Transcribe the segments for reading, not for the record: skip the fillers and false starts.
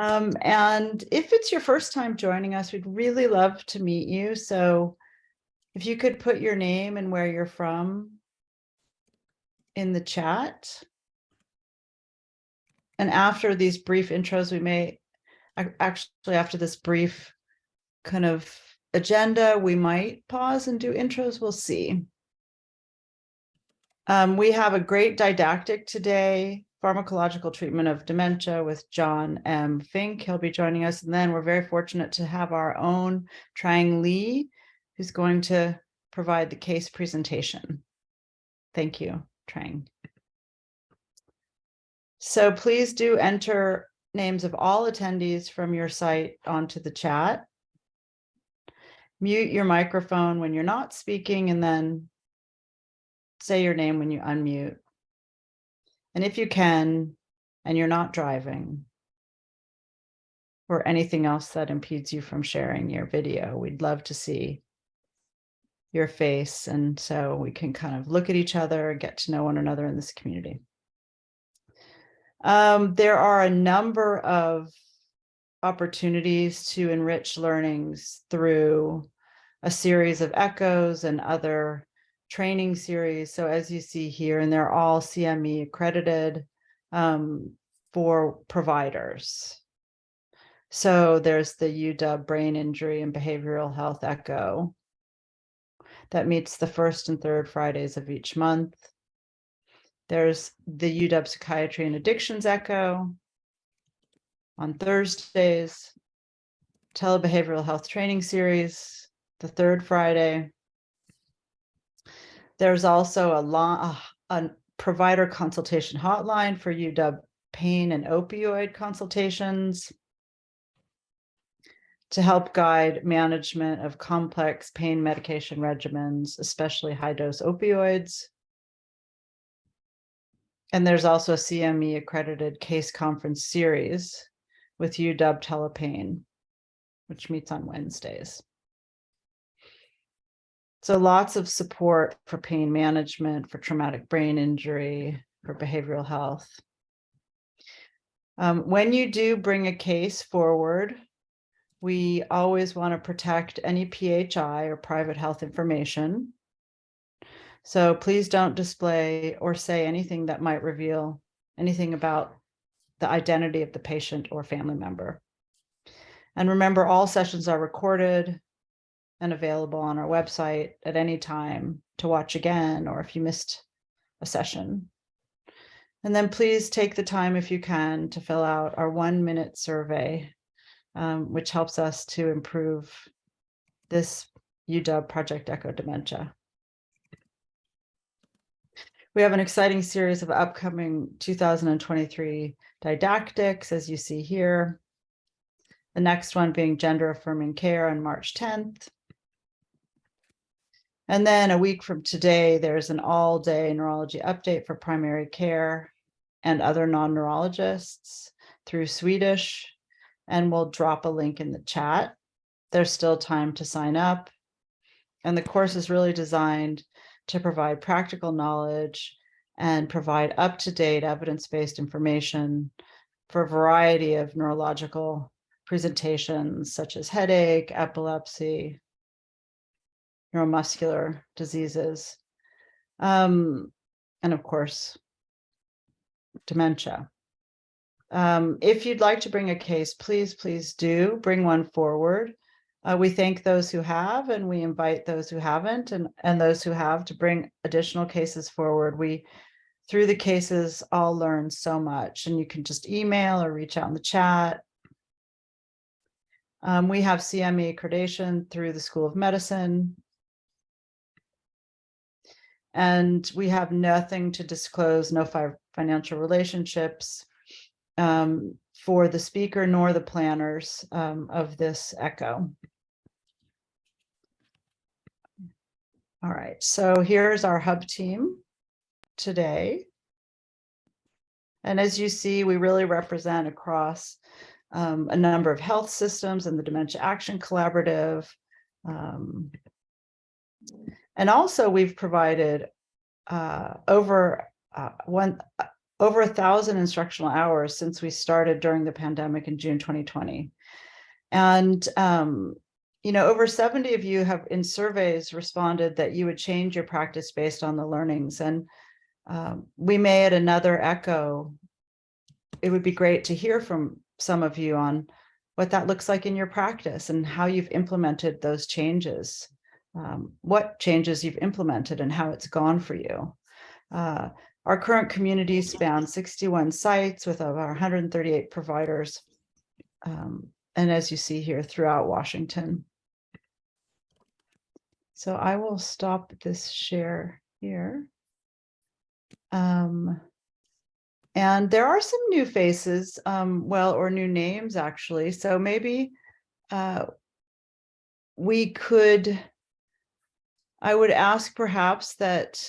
And if it's your first time joining us, we'd really love to meet you. So if you could put your name and where you're from in the chat. And after these brief intros, we may actually, after this brief kind of agenda, we might pause and do intros. We'll see. We have a great didactic today, pharmacological treatment of dementia with John M. Fink. He'll be joining us. And then we're very fortunate to have our own Trang Lee, who's going to provide the case presentation. Thank you, Trang. So please do enter names of all attendees from your site onto the chat. Mute your microphone when you're not speaking, and then say your name when you unmute. And if you can, and you're not driving, or anything else that impedes you from sharing your video, we'd love to see your face. And so we can kind of look at each other and get to know one another in this community. There are a number of opportunities to enrich learnings through a series of echoes and other training series. So as you see here, and they're all CME accredited for providers. So there's the UW Brain Injury and Behavioral Health Echo that meets the first and third Fridays of each month. There's the UW Psychiatry and Addictions Echo on Thursdays, Telebehavioral Health Training Series, the third Friday. There's also a provider consultation hotline for UW pain and opioid consultations to help guide management of complex pain medication regimens, especially high-dose opioids. And there's also a CME accredited case conference series with UW Telepain, which meets on Wednesdays. So lots of support for pain management, for traumatic brain injury, for behavioral health. When you do bring a case forward, we always want to protect any PHI or private health information. So please don't display or say anything that might reveal anything about the identity of the patient or family member. And remember, all sessions are recorded and available on our website at any time to watch again, or if you missed a session. And then please take the time, if you can, to fill out our 1-minute survey, which helps us to improve this UW Project Echo Dementia. We have an exciting series of upcoming 2023 didactics, as you see here. The next one being gender affirming care on March 10th. And then a week from today, there's an all-day neurology update for primary care and other non-neurologists through Swedish, and we'll drop a link in the chat. There's still time to sign up. And the course is really designed to provide practical knowledge and provide up-to-date evidence-based information for a variety of neurological presentations, such as headache, epilepsy, neuromuscular diseases, and of course, dementia. If you'd like to bring a case, please do bring one forward. We thank those who have, and we invite those who haven't, and those who have to bring additional cases forward. We, through the cases, all learn so much, and you can just email or reach out in the chat. We have CME accreditation through the School of Medicine. And we have nothing to disclose, no financial relationships for the speaker nor the planners of this echo. All right, so here's our hub team today. And as you see, we really represent across a number of health systems and the Dementia Action Collaborative. And also we've provided over over 1,000 instructional hours since we started during the pandemic in June 2020. And, over 70 of you have in surveys responded that you would change your practice based on the learnings. And we may at another Echo, it would be great to hear from some of you on what that looks like in your practice and how you've implemented those changes, what changes you've implemented and how it's gone for you. Our current community spans 61 sites with over 138 providers. And as you see here, throughout Washington. So I will stop this share here. And there are some new faces, or new names actually. So maybe I would ask perhaps that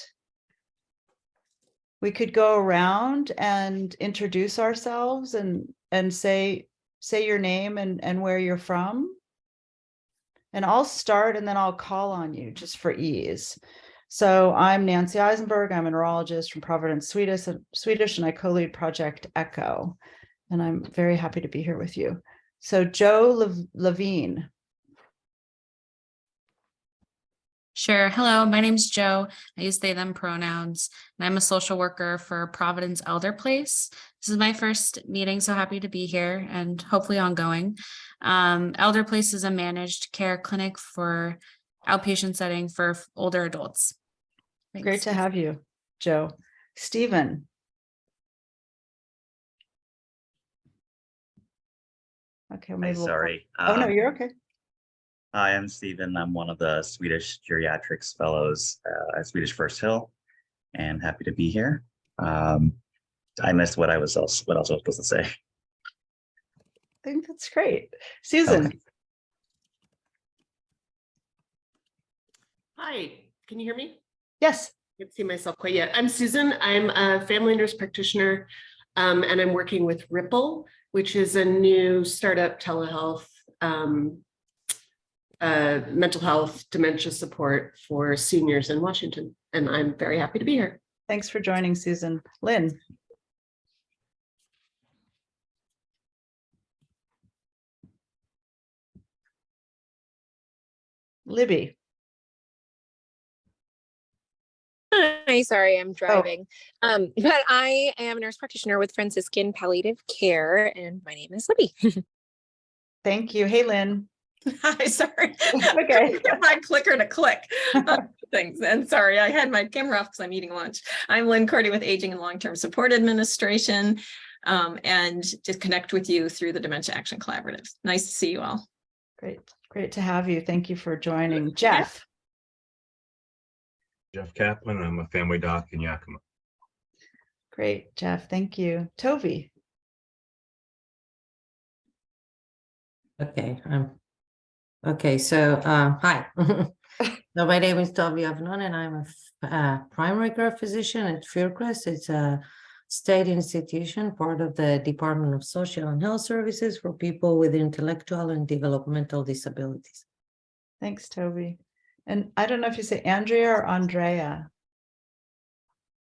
we could go around and introduce ourselves and say your name and where you're from. And I'll start and then I'll call on you just for ease. So I'm Nancy Eisenberg. I'm a neurologist from Providence, Swedish, and I co-lead Project Echo. And I'm very happy to be here with you. So Joe Levine. Sure. Hello, my name's Joe. I use they, them pronouns, and I'm a social worker for Providence Elder Place. This is my first meeting, so happy to be here and hopefully ongoing. Elder Place is a managed care clinic for outpatient setting for older adults. Thanks. Great to have you, Joe. Stephen. Okay, maybe sorry. Oh, no, you're okay. Hi, I'm Stephen. I'm one of the Swedish Geriatrics Fellows at Swedish First Hill, and happy to be here. I missed what else I was supposed to say. I think that's great. Susan. Okay. Hi, can you hear me? Yes. I can't see myself quite yet. I'm Susan. I'm a family nurse practitioner, and I'm working with Ripple, which is a new startup telehealth mental health dementia support for seniors in Washington. And I'm very happy to be here. Thanks for joining, Susan. Lynn. Libby. Hi, sorry, I'm driving. But I am a nurse practitioner with Franciscan Palliative Care, and my name is Libby. Thank you. Hey, Lynn. Hi, sorry. Okay. Get my clicker to click things. And sorry, I had my camera off because I'm eating lunch. I'm Lynn Cordy with Aging and Long-Term Support Administration, and to connect with you through the Dementia Action Collaborative. Nice to see you all. Great to have you. Thank you for joining. Jeff. Jeff Kaplan. I'm a family doc in Yakima. Great, Jeff. Thank you. Tovi. Okay. So hi. So my name is Tovi Avnon, and I'm a primary care physician at Fieldcrest. It's a state institution, part of the Department of Social and Health Services for people with intellectual and developmental disabilities. Thanks, Toby. And I don't know if you say Andrea or Andrea.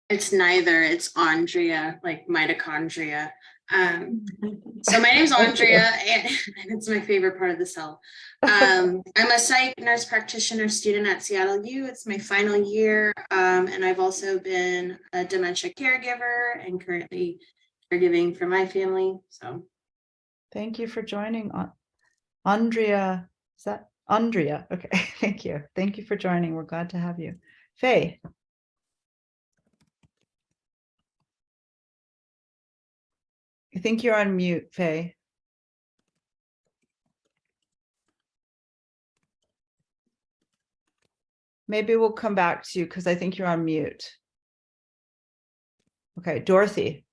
It's neither. It's Andrea, like mitochondria. So my name's Andrea, and it's my favorite part of the cell. I'm a psych nurse practitioner student at Seattle U. It's my final year, and I've also been a dementia caregiver and currently caregiving for my family. So, thank you for joining, Andrea. Is that Andrea? Okay, thank you. Thank you for joining. We're glad to have you, Faye. I think you're on mute, Faye. Maybe we'll come back to you because I think you're on mute. Okay, Dorothy.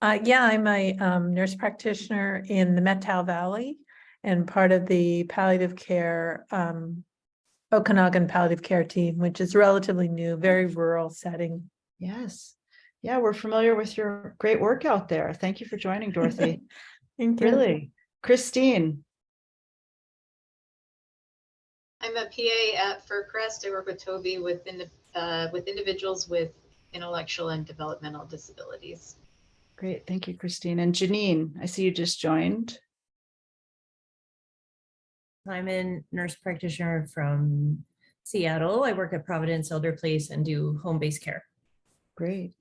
Yeah, I'm a nurse practitioner in the Methow Valley and part of the palliative care, Okanagan palliative care team, which is relatively new, very rural setting. Yes. Yeah, we're familiar with your great work out there. Thank you for joining, Dorothy. Thank you. Really. Christine. I'm a PA at Fieldcrest. I work with Toby with individuals with intellectual and developmental disabilities. Great, thank you, Christine. And Janine, I see you just joined. I'm a nurse practitioner from Seattle. I work at Providence Elder Place and do home-based care. Great.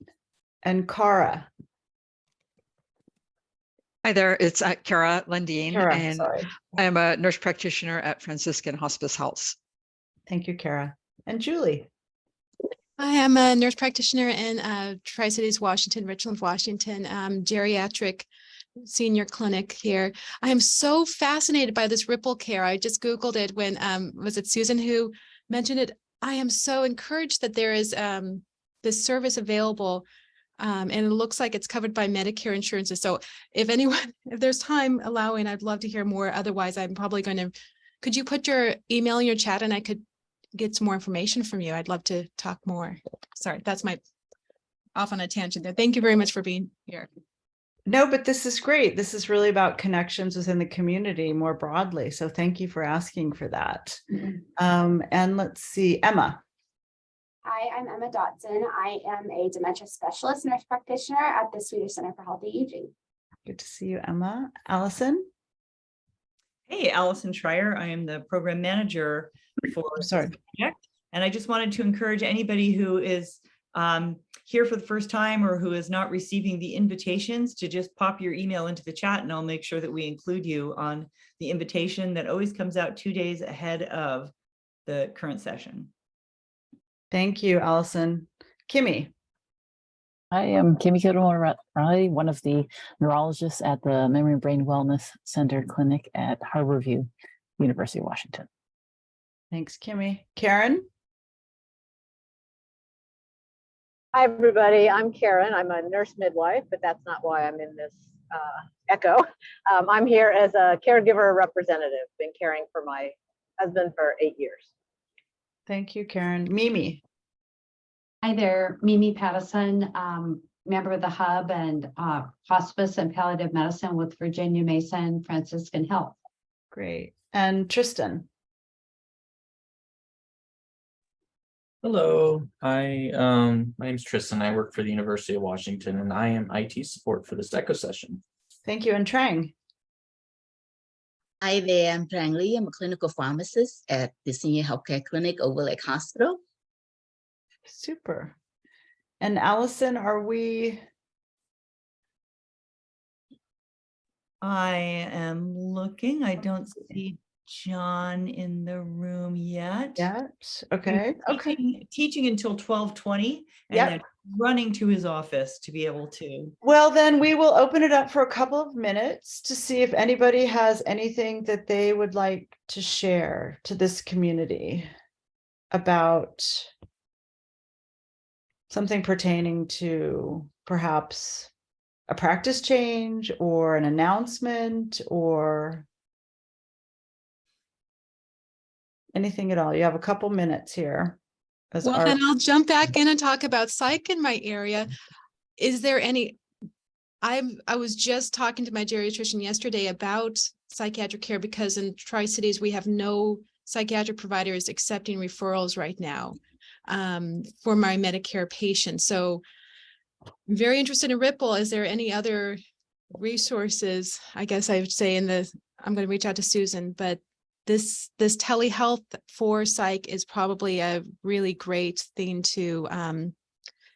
And Cara. Hi there, it's Kara Lundeen, Cara, and sorry. I am a nurse practitioner at Franciscan Hospice Health. Thank you, Cara. And Julie. I am a nurse practitioner in Tri-Cities, Washington, Richland, Washington, geriatric senior clinic here. I am so fascinated by this Ripple Care. I just Googled it when, was it Susan who mentioned it? I am so encouraged that there is this service available. And it looks like it's covered by Medicare insurances. So if anyone, if there's time allowing, I'd love to hear more. Otherwise, I'm probably going to, could you put your email in your chat and I could get some more information from you? I'd love to talk more. Sorry, that's my off on a tangent there. Thank you very much for being here. No, but this is great. This is really about connections within the community more broadly. So thank you for asking for that. And let's see, Emma. Hi, I'm Emma Dotson. I am a dementia specialist nurse practitioner at the Swedish Center for Healthy Aging. Good to see you, Emma. Allison. Hey, Allison Schreier. I am the program manager for this project. And I just wanted to encourage anybody who is here for the first time or who is not receiving the invitations to just pop your email into the chat, and I'll make sure that we include you on the invitation that always comes out 2 days ahead of the current session. Thank you, Allison. Kimmy. I am Kimmy Riley, one of the neurologists at the Memory and Brain Wellness Center Clinic at Harborview, University of Washington. Thanks, Kimmy. Karen. Hi, everybody. I'm Karen. I'm a nurse midwife, but that's not why I'm in this echo. I'm here as a caregiver representative, been caring for my husband for 8 years. Thank you, Karen. Mimi. Hi there, Mimi Pattison, member of the Hub and Hospice and Palliative Medicine with Virginia Mason Franciscan Health. Great. And Tristan. Hello, my name is Tristan. I work for the University of Washington and I am IT support for this Echo session. Thank you. And Trang. Hi there, I'm Trang Lee. I'm a clinical pharmacist at the Senior Healthcare Clinic over Lake Hospital. Super. And Allison, are we? I am looking. I don't see John in the room yet. Okay. Teaching until 12:20 and then running to his office to be able to. Well, then we will open it up for a couple of minutes to see if anybody has anything that they would like to share to this community about something pertaining to perhaps a practice change or an announcement or anything at all. You have a couple minutes here. Well, then I'll jump back in and talk about psych in my area. Is there any, I was just talking to my geriatrician yesterday about psychiatric care because in Tri-Cities, we have no psychiatric providers accepting referrals right now for my Medicare patients. So I'm very interested in Ripple. Is there any other resources? I guess I would say I'm going to reach out to Susan, but this telehealth for psych is probably a really great thing to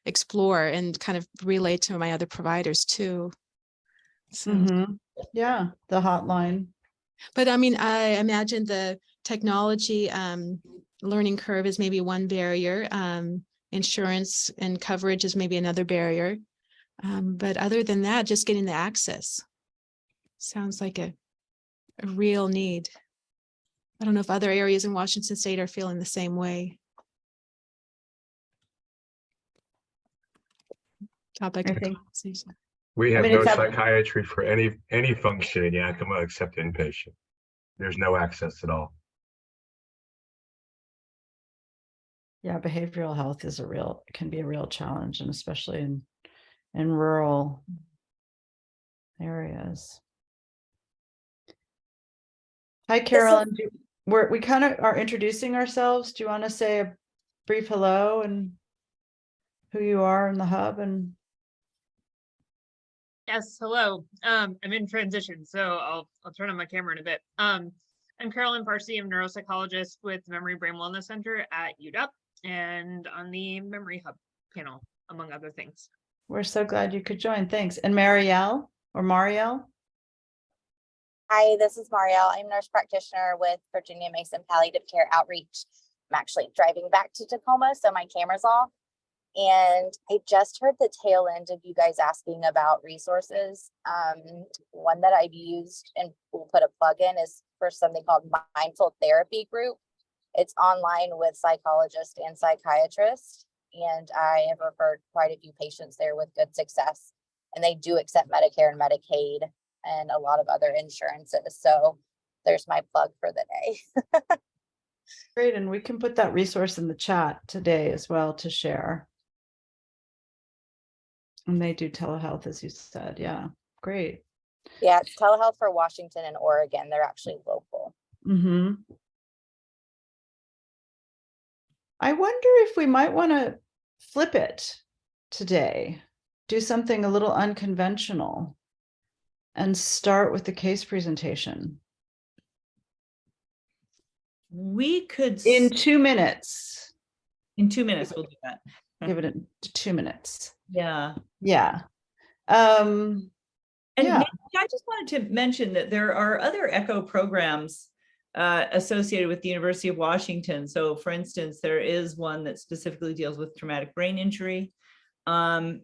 explore and kind of relate to my other providers too. So. Yeah, the hotline. But I mean, I imagine the technology learning curve is maybe one barrier. Insurance and coverage is maybe another barrier. But other than that, just getting the access sounds like a real need. I don't know if other areas in Washington State are feeling the same way. Topic of conversation. We have no psychiatry for any function in Yakima except inpatient. There's no access at all. Yeah, behavioral health is can be a real challenge, and especially in rural areas. Hi, Carolyn. We kind of are introducing ourselves. Do you want to say a brief hello and who you are in the hub? And Yes, hello. I'm in transition, so I'll turn on my camera in a bit. I'm Carolyn Parsi. I'm a neuropsychologist with Memory Brain Wellness Center at UW and on the Memory Hub panel, among other things. We're so glad you could join. Thanks. And Marielle or Marielle? Hi, this is Marielle. I'm a nurse practitioner with Virginia Mason Palliative Care Outreach. I'm actually driving back to Tacoma, so my camera's off. And I just heard the tail end of you guys asking about resources. One that I've used and we'll put a plug in is for something called Mindful Therapy Group. It's online with psychologists and psychiatrists. And I have referred quite a few patients there with good success. And they do accept Medicare and Medicaid and a lot of other insurances. So there's my plug for the day. Great. And we can put that resource in the chat today as well to share. And they do telehealth, as you said. Yeah, great. Yeah, it's telehealth for Washington and Oregon. They're actually local. Mm-hmm. I wonder if we might want to flip it today, do something a little unconventional, and start with the case presentation. We could in 2 minutes. In 2 minutes, we'll do that. Give it 2 minutes. Yeah. Yeah. And yeah. maybe I just wanted to mention that there are other ECHO programs associated with the University of Washington. So for instance, there is one that specifically deals with traumatic brain injury. And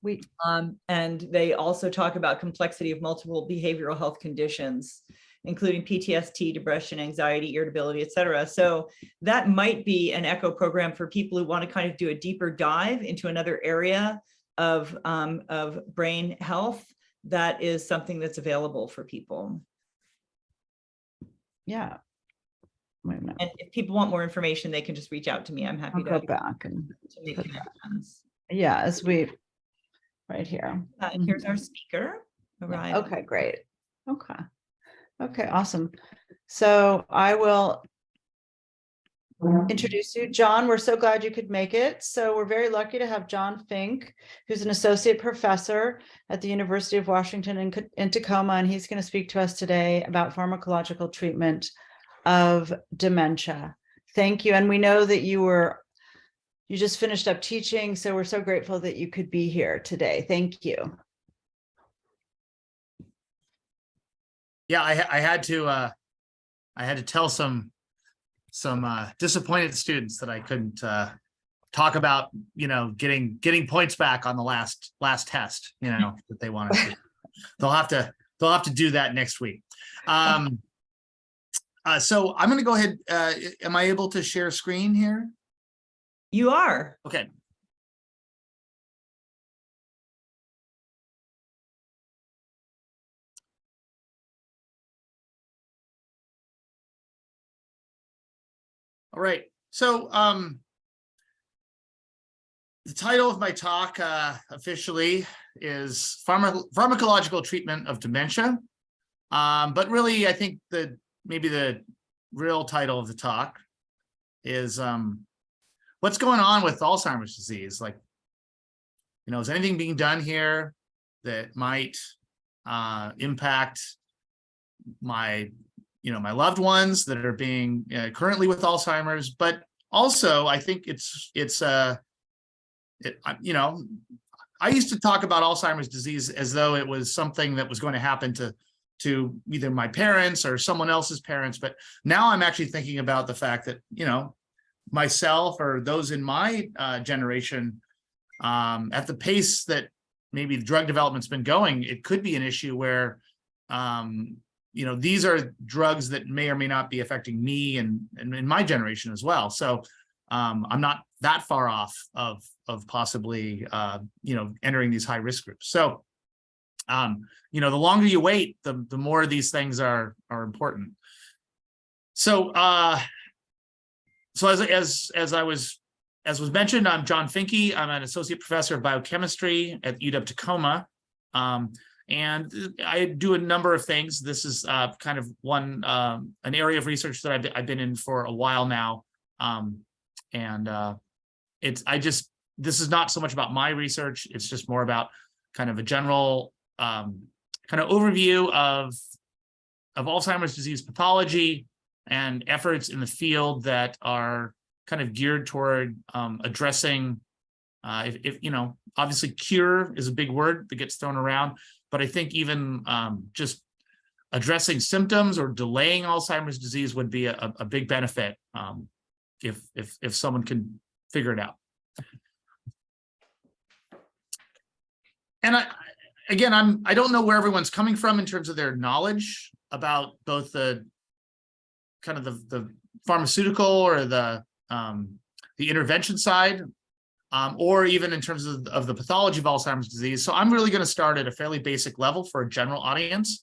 they also talk about complexity of multiple behavioral health conditions, including PTSD, depression, anxiety, irritability, et cetera. So that might be an ECHO program for people who want to kind of do a deeper dive into another area of brain health. That is something that's available for people. Yeah. Wait a minute. And if people want more information, they can just reach out to me. I'm happy I'll to go back and to make connections. Yeah, as we right here. And here's our speaker. Right. Okay, great. Okay. Okay, awesome. So I will introduce you. John, we're so glad you could make it. So we're very lucky to have John Fink, who's an associate professor at the University of Washington in Tacoma, and he's going to speak to us today about pharmacological treatment of dementia. Thank you. And we know that you just finished up teaching, so we're so grateful that you could be here today. Thank you. Yeah, I had to tell some disappointed students that I couldn't talk about, getting points back on the last test, that they wanted to. They'll have to do that next week. So I'm going to go ahead. Am I able to share screen here? You are. Okay. All right. So the title of my talk officially is Pharmacological Treatment of Dementia. But really, I think maybe the real title of the talk is what's going on with Alzheimer's disease? Like, is anything being done here that might impact my loved ones that are being currently with Alzheimer's? But also, I think I used to talk about Alzheimer's disease as though it was something that was going to happen to either my parents or someone else's parents. But now I'm actually thinking about the fact that, myself or those in my generation, at the pace that maybe drug development's been going, it could be an issue where, these are drugs that may or may not be affecting me and in my generation as well. So I'm not that far off of possibly, entering these high risk groups. So, the longer you wait, the more these things are important. So, as was mentioned, I'm John Finke. I'm an associate professor of biochemistry at UW Tacoma. And I do a number of things. This is kind of an area of research that I've been in for a while now. This is not so much about my research. It's just more about kind of a general kind of overview of Alzheimer's disease pathology and efforts in the field that are kind of geared toward addressing, if you know, obviously cure is a big word that gets thrown around, but I think even just addressing symptoms or delaying Alzheimer's disease would be a big benefit if someone can figure it out. And I don't know where everyone's coming from in terms of their knowledge about both the kind of the pharmaceutical or the intervention side, or even in terms of the pathology of Alzheimer's disease. So I'm really going to start at a fairly basic level for a general audience.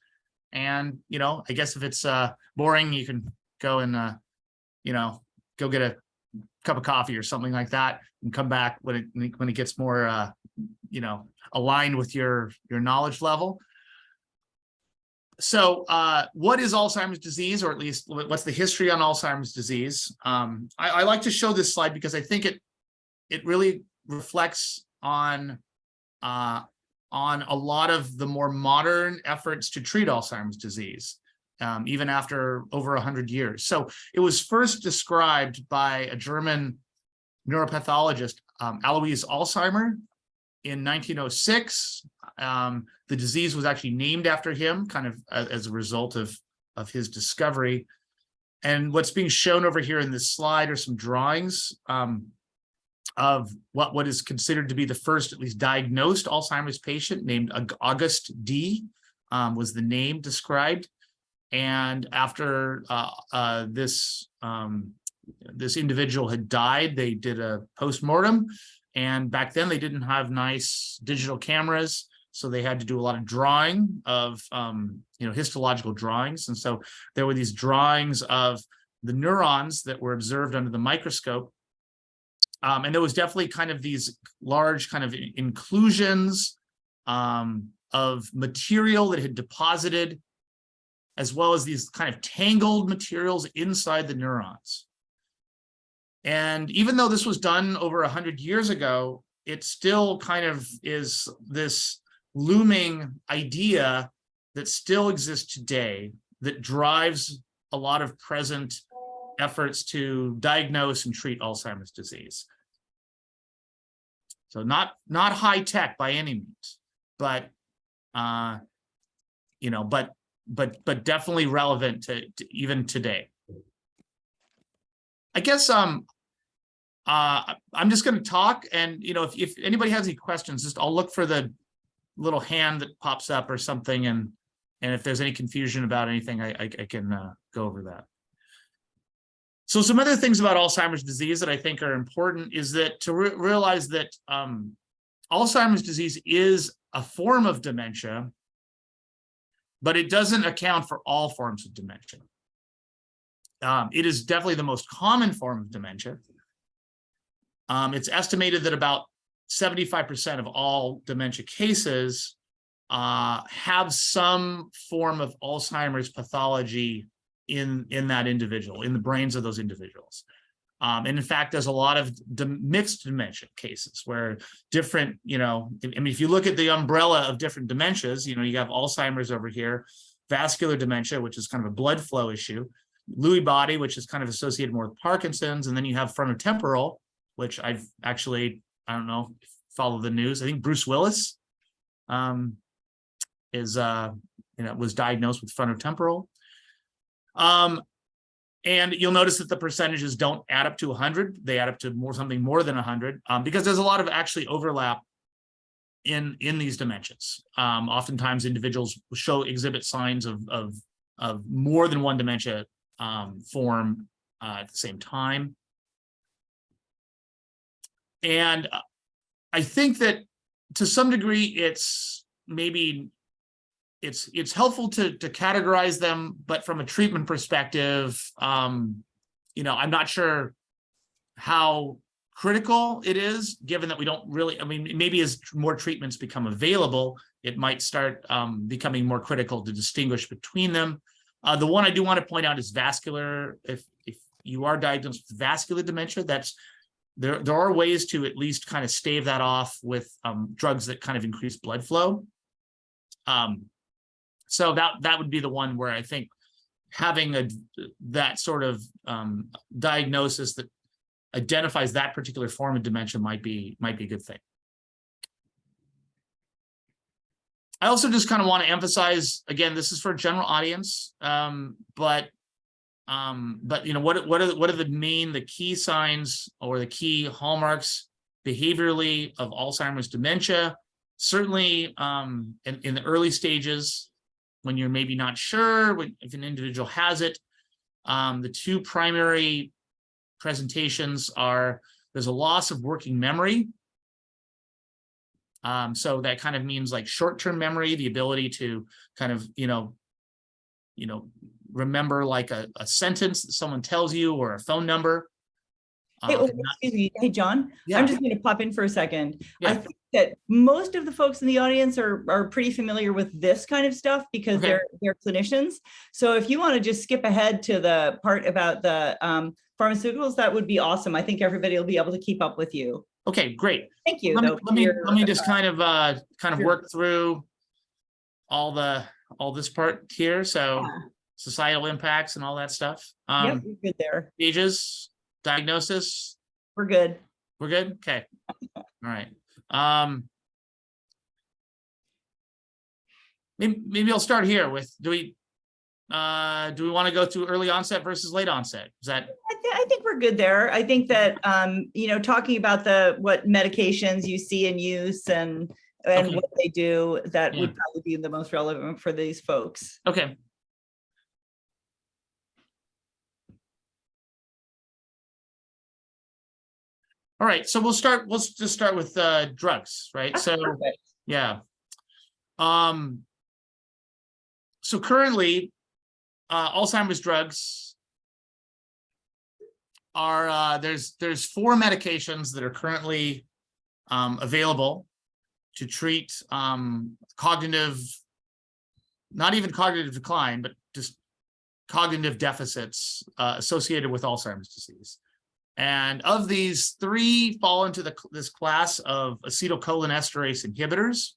And, you know, I guess if it's boring, you can go and, you know, go get a cup of coffee or something like that and come back when it gets more, you know, aligned with your knowledge level. So what is Alzheimer's disease, or at least what's the history on Alzheimer's disease? I like to show this slide because I think it really reflects on a lot of the more modern efforts to treat Alzheimer's disease, even after over 100 years. So it was first described by a German neuropathologist, Alois Alzheimer, in 1906. The disease was actually named after him, kind of as a result of his discovery. And what's being shown over here in this slide are some drawings of what is considered to be the first, at least, diagnosed Alzheimer's patient, named August D. Was the name described. And after this individual had died, they did a post-mortem. And back then they didn't have nice digital cameras, so they had to do a lot of drawing of, you know, histological drawings. And so there were these drawings of the neurons that were observed under the microscope. And there was definitely kind of these large kind of inclusions of material that had deposited, as well as these kind of tangled materials inside the neurons. And even though this was done over 100 years ago, it still kind of is this looming idea that still exists today that drives a lot of present efforts to diagnose and treat Alzheimer's disease. So not high tech by any means, but you know, but definitely relevant to even today. I guess I'm just going to talk, and you know, if anybody has any questions, just I'll look for the little hand that pops up or something, and if there's any confusion about anything, I can go over that. So some other things about Alzheimer's disease that I think are important is that to realize that Alzheimer's disease is a form of dementia, but it doesn't account for all forms of dementia. It is definitely the most common form of dementia. It's estimated that about 75% of all dementia cases have some form of Alzheimer's pathology in that individual, in the brains of those individuals. And in fact, there's a lot of mixed dementia cases where different, you know, I mean, if you look at the umbrella of different dementias, you know, you have Alzheimer's over here, vascular dementia, which is kind of a blood flow issue, Lewy body, which is kind of associated more with Parkinson's, and then you have frontotemporal, which I've actually, I don't know, follow the news. I think Bruce Willis is, you know, was diagnosed with frontotemporal. And you'll notice that the percentages don't add up to 100. They add up to something more than 100, because there's a lot of actually overlap in these dementias. Oftentimes individuals exhibit signs of more than one dementia form at the same time. And I think that to some degree, it's helpful to categorize them, but from a treatment perspective, you know, I'm not sure how critical it is, given that we don't really, I mean, maybe as more treatments become available, it might start becoming more critical to distinguish between them. The one I do want to point out is vascular. If you are diagnosed with vascular dementia, that's there are ways to at least kind of stave that off with drugs that kind of increase blood flow. So that would be the one where I think having that sort of diagnosis that identifies that particular form of dementia might be a good thing. I also just kind of want to emphasize, again, this is for a general audience, but you know, what are the key signs or the key hallmarks behaviorally of Alzheimer's dementia? Certainly in the early stages, when you're maybe not sure if an individual has it, the two primary presentations are there's a loss of working memory. So that kind of means like short-term memory, the ability to kind of, you know, remember like a sentence that someone tells you or a phone number. Hey, excuse me. Hey, John, Yeah. I'm just going to pop in for a second. Yeah. I think that most of the folks in the audience are pretty familiar with this kind of stuff because Okay. they're clinicians. So if you want to just skip ahead to the part about the pharmaceuticals, that would be awesome. I think everybody will be able to keep up with you. Okay, great. Thank you. Let me just kind of sure. work through all this part here. So societal impacts and all that stuff. Yep, you're good there. Stages, diagnosis. We're good. We're good. Okay. All right. Maybe I'll start here with do we want to go through early onset versus late onset? Is that? I think we're good there. I think that you know, talking about what medications you see in use and Okay. what they do, that Yeah. would probably be the most relevant for these folks. Okay. All right, so let's just start with drugs, right? That's So perfect. yeah. So currently, Alzheimer's drugs are there's 4 medications that are currently available to treat cognitive, not even cognitive decline, but just cognitive deficits associated with Alzheimer's disease. And of these, 3 fall into this class of acetylcholinesterase inhibitors.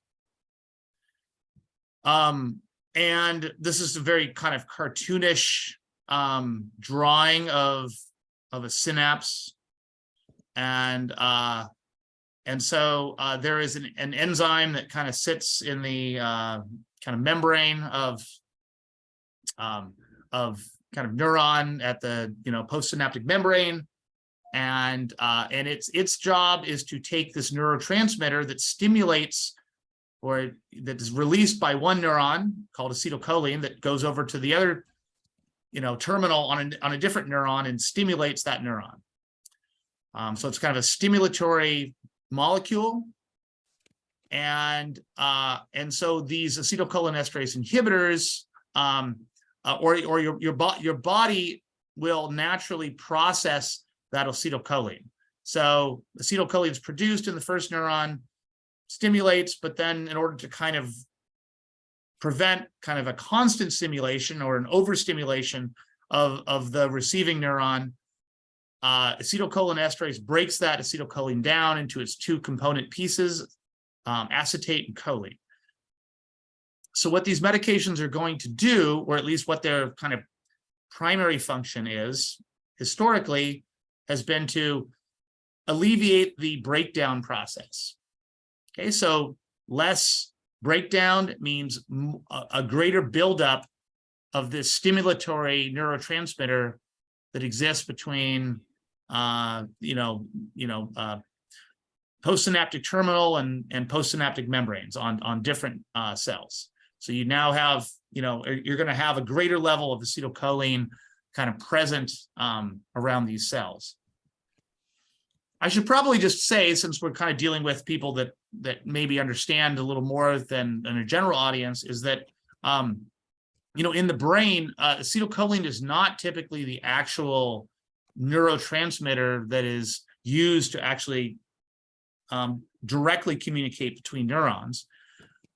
And this is a very kind of cartoonish drawing of a synapse. And so there is an enzyme that kind of sits in the kind of membrane of kind of neuron at the postsynaptic membrane. And its job is to take this neurotransmitter that stimulates or that is released by one neuron called acetylcholine that goes over to the other terminal on a different neuron and stimulates that neuron. So it's kind of a stimulatory molecule. And so these acetylcholinesterase inhibitors or your body will naturally process that acetylcholine. So acetylcholine is produced in the first neuron, stimulates, but then in order to kind of prevent kind of a constant stimulation or an overstimulation of the receiving neuron, acetylcholinesterase breaks that acetylcholine down into its 2 component pieces, acetate and choline. So what these medications are going to do, or at least what their kind of primary function is, historically, has been to alleviate the breakdown process. Okay, so less breakdown means a greater buildup of this stimulatory neurotransmitter that exists between postsynaptic terminal and postsynaptic membranes on different cells. So you now have, you're going to have a greater level of acetylcholine kind of present around these cells. I should probably just say, since we're kind of dealing with people that maybe understand a little more than a general audience, is that in the brain, acetylcholine is not typically the actual neurotransmitter that is used to actually directly communicate between neurons.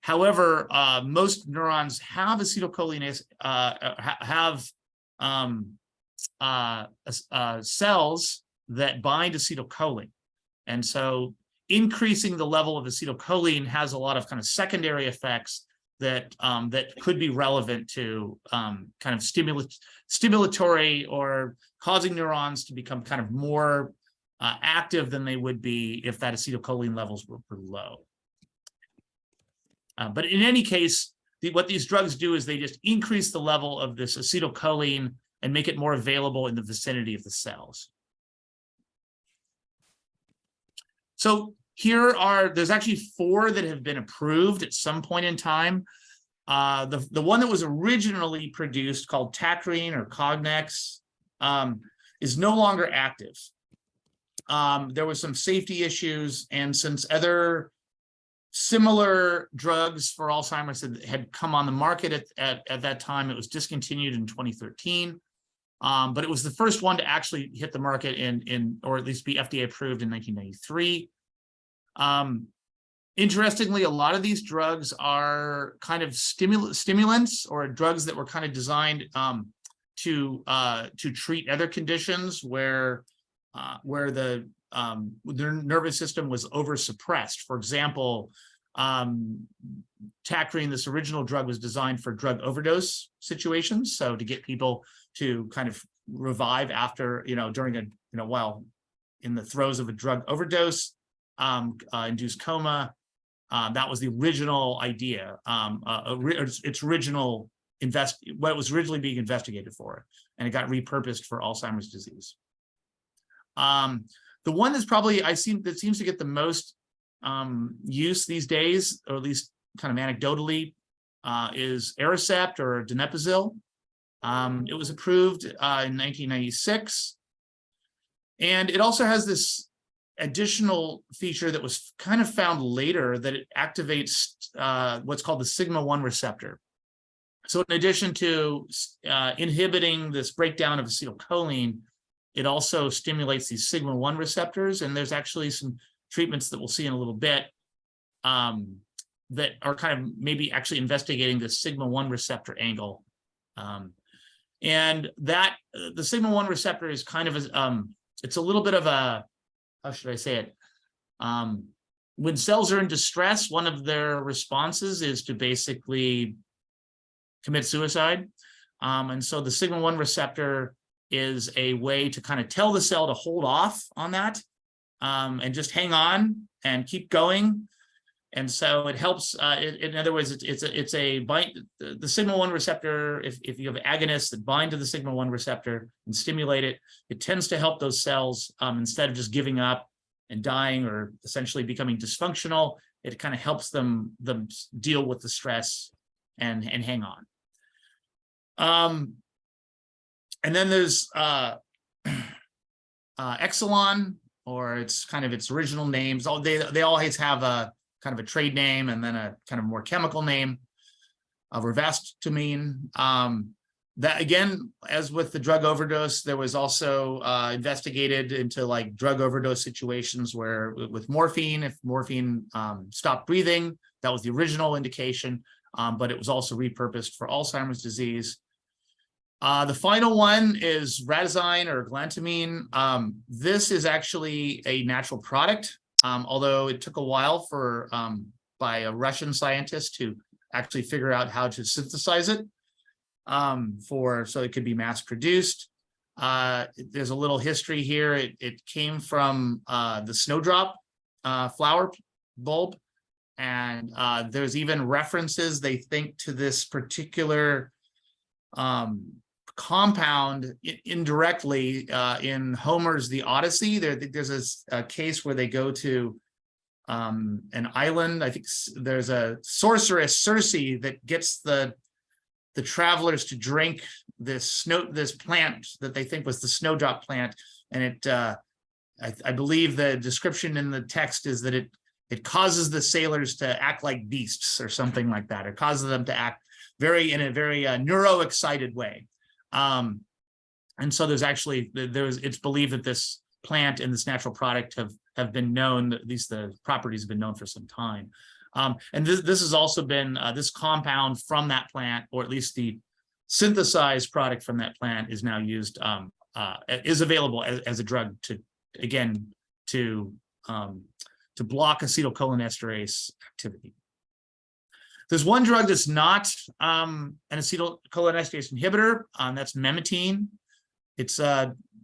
However, most neurons have acetylcholine, have cells that bind acetylcholine. And so increasing the level of acetylcholine has a lot of kind of secondary effects that that could be relevant to kind of stimulatory or causing neurons to become kind of more active than they would be if that acetylcholine levels were low. But in any case, what these drugs do is they just increase the level of this acetylcholine and make it more available in the vicinity of the cells. So there's actually 4 that have been approved at some point in time. The one that was originally produced, called Tacrine or Cognex, is no longer active. There was some safety issues, and since other similar drugs for Alzheimer's had come on the market at that time, it was discontinued in 2013. But it was the first one to actually hit the market or at least be FDA approved in 1993. Interestingly, a lot of these drugs are kind of stimulants or drugs that were kind of designed to treat other conditions where their nervous system was oversuppressed. For example, Tacrine, this original drug, was designed for drug overdose situations, so to get people to kind of revive after, during while in the throes of a drug overdose, induced coma. That was the original idea. Its original what it was originally being investigated for, and it got repurposed for Alzheimer's disease. The one that's probably that seems to get the most use these days, or at least kind of anecdotally, is Aricept or donepezil. It was approved in 1996, and it also has this additional feature that was kind of found later, that it activates what's called the sigma-1 receptor. So in addition to inhibiting this breakdown of acetylcholine, it also stimulates these sigma-1 receptors, and there's actually some treatments that we'll see in a little bit that are kind of maybe actually investigating the sigma-1 receptor angle. And that the sigma-1 receptor is kind of it's a little bit of a, how should I say it? When cells are in distress, one of their responses is to basically commit suicide. And so the sigma-1 receptor is a way to kind of tell the cell to hold off on that and just hang on and keep going. And so it helps, in other words, it's a bind, the sigma-1 receptor, if you have agonists that bind to the sigma-1 receptor and stimulate it, it tends to help those cells, instead of just giving up and dying or essentially becoming dysfunctional, it kind of helps them deal with the stress and hang on. And then there's Exelon, or it's kind of its original names. They always have a kind of a trade name and then a kind of more chemical name, rivastomine. That again, as with the drug overdose, there was also investigated into like drug overdose situations where with morphine, if morphine stopped breathing, that was the original indication, but it was also repurposed for Alzheimer's disease. The final one is Radazine or glantamine. This is actually a natural product, although it took a while by a Russian scientist to actually figure out how to synthesize it so it could be mass produced. There's a little history here. It came from the snowdrop flower bulb, and there's even references, they think, to this particular compound indirectly in Homer's The Odyssey. There's a case where they go to an island. I think there's a sorceress, Circe, that gets the travelers to drink this plant that they think was the snowdrop plant, and it I believe the description in the text is that it causes the sailors to act like beasts or something like that. It causes them to act in a very neuro-excited way. And so it's believed that this plant and this natural product have been known, at least the properties have been known for some time. And this has also been, this compound from that plant, or at least the synthesized product from that plant, is now used, is available as a drug to again, to block acetylcholinesterase activity. There's one drug that's not an acetylcholinesterase inhibitor. That's memetine. It's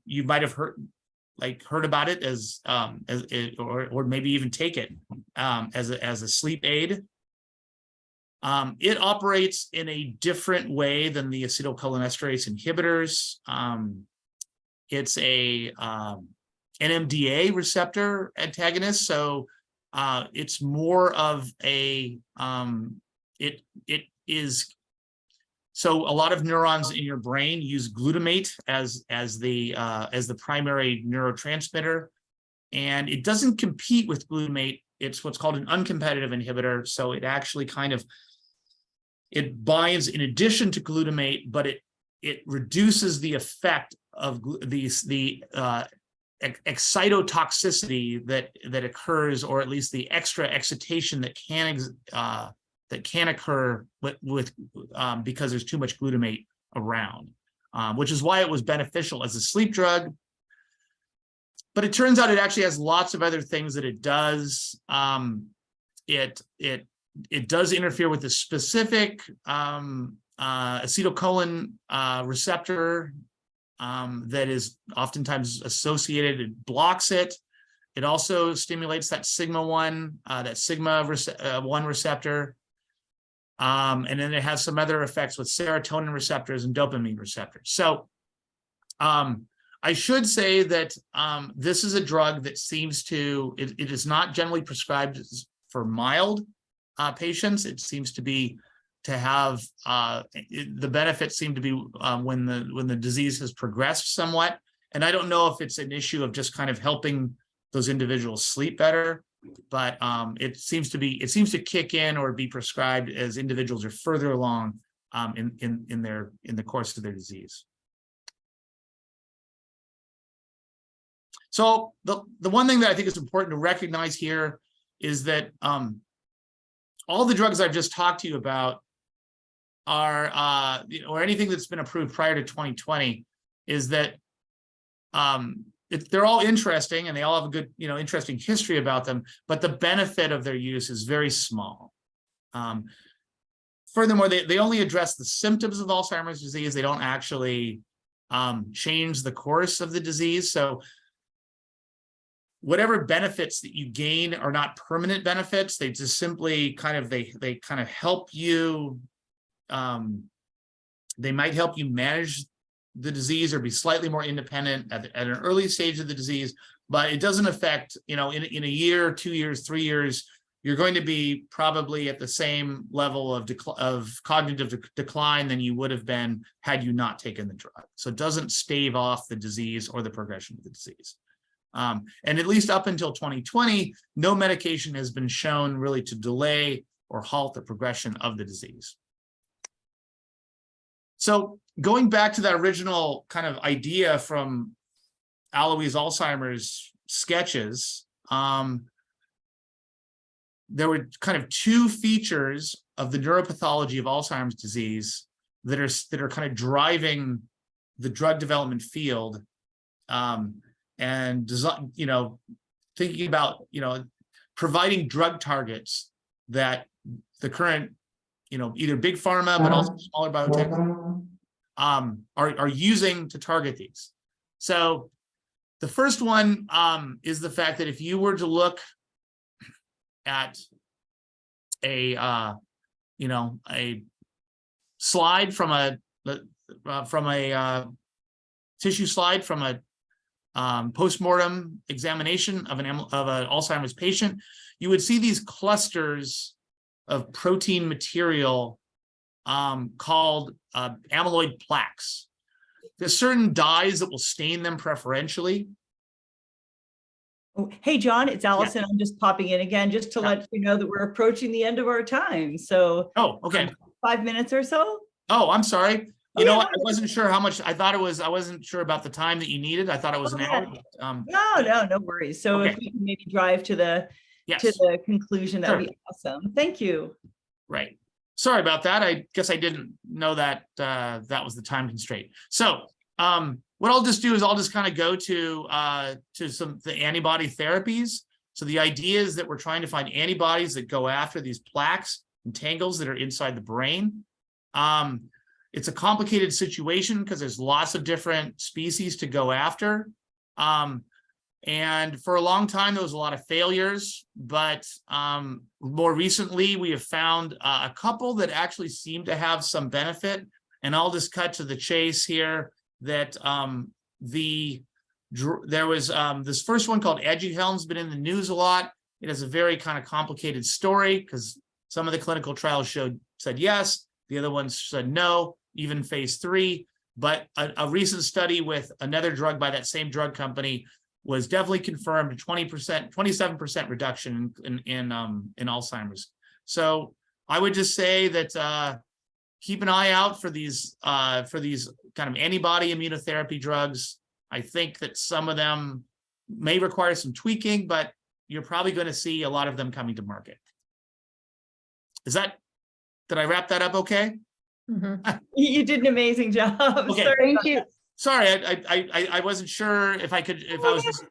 you might have heard about it as or maybe even take it as a sleep aid. It operates in a different way than the acetylcholinesterase inhibitors. It's a NMDA receptor antagonist, so it's more of a it is. So a lot of neurons in your brain use glutamate as the primary neurotransmitter, and it doesn't compete with glutamate. It's what's called an uncompetitive inhibitor. So it actually it binds in addition to glutamate, but it reduces the effect of the excitotoxicity that occurs, or at least the extra excitation that can occur with because there's too much glutamate around, which is why it was beneficial as a sleep drug. But it turns out it actually has lots of other things that it does. It does interfere with the specific acetylcholine receptor that is oftentimes associated. It blocks it. It also stimulates that sigma-1 receptor. And then it has some other effects with serotonin receptors and dopamine receptors. So I should say that this is a drug that seems to, it is not generally prescribed for mild patients. It seems to be have the benefits seem to be when the disease has progressed somewhat. And I don't know if it's an issue of just kind of helping those individuals sleep better, but it seems to kick in or be prescribed as individuals are further along in the course of their disease. So the one thing that I think is important to recognize here is that all the drugs I've just talked to you about are, or anything that's been approved prior to 2020, is that they're all interesting and they all have a good, interesting history about them, but the benefit of their use is very small. Furthermore, they only address the symptoms of Alzheimer's disease. They don't actually change the course of the disease. So whatever benefits that you gain are not permanent benefits. They just simply they kind of help you. They might help you manage the disease or be slightly more independent at an early stage of the disease, but it doesn't affect, in a year, 2 years, 3 years, you're going to be probably at the same level of cognitive decline than you would have been had you not taken the drug. So it doesn't stave off the disease or the progression of the disease. And at least up until 2020, no medication has been shown really to delay or halt the progression of the disease. So going back to that original kind of idea from Alois Alzheimer's sketches, there were kind of two features of the neuropathology of Alzheimer's disease that are kind of driving the drug development field, and design, thinking about providing drug targets that the current either big pharma but also smaller biotech are using to target these. So the first one is the fact that if you were to look at a slide from a tissue slide from a postmortem examination of an Alzheimer's patient, you would see these clusters of protein material called amyloid plaques. There's certain dyes that will stain them preferentially. Oh, hey, John, it's Allison. I'm just popping in again just to let you know that we're approaching the end of our time. So, okay. 5 minutes or so. Oh, I'm sorry. You know what? I wasn't sure how much. I wasn't sure about the time that you needed. I thought it was an hour. No worries. So if we can maybe drive to the conclusion, that would be awesome. Thank you. Right. Sorry about that. I guess I didn't know that that was the time constraint. So what I'll just do is I'll just kind of go to the antibody therapies. So the idea is that we're trying to find antibodies that go after these plaques and tangles that are inside the brain. It's a complicated situation because there's lots of different species to go after. And for a long time, there was a lot of failures, but more recently, we have found a couple that actually seem to have some benefit. And I'll just cut to the chase here that there was this first one called Aduhelm's been in the news a lot. It has a very kind of complicated story because some of the clinical trials said yes, the other ones said no, even phase 3. But a recent study with another drug by that same drug company was definitely confirmed 27% reduction in Alzheimer's. So I would just say that keep an eye out for these kind of antibody immunotherapy drugs. I think that some of them may require some tweaking, but you're probably going to see a lot of them coming to market. Did I wrap that up okay? Mm-hmm. You did an amazing job. Okay. Thank you. Sorry, I wasn't sure if I was just...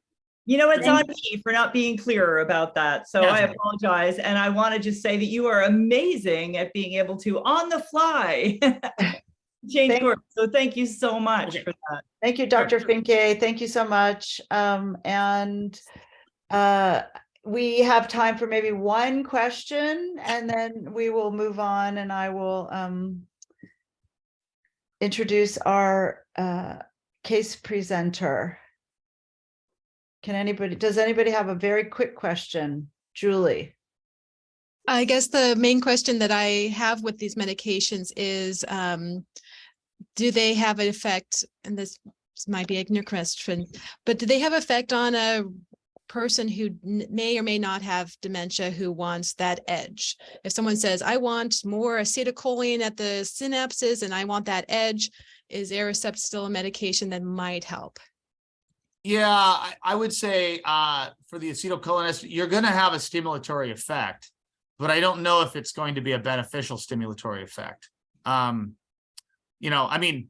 You know, it's on me for not being clearer about that. So I apologize. And I want to just say that you are amazing at being able to, on the fly, change course. So thank you so much for that. Thank you, Dr. Finke. Thank you so much. And we have time for maybe one question, and then we will move on, and I will introduce our case presenter. Does anybody have a very quick question? Julie. I guess the main question that I have with these medications is, do they have an effect, and this might be an ignorant question, but do they have effect on a person who may or may not have dementia who wants that edge? If someone says, I want more acetylcholine at the synapses and I want that edge, is Aricept still a medication that might help? Yeah, I would say for the acetylcholinesterase, you're going to have a stimulatory effect, but I don't know if it's going to be a beneficial stimulatory effect. You know, I mean,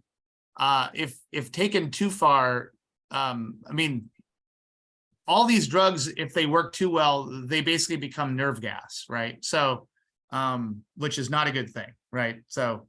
if taken too far, I mean, all these drugs, if they work too well, they basically become nerve gas, right? So, which is not a good thing, right? So,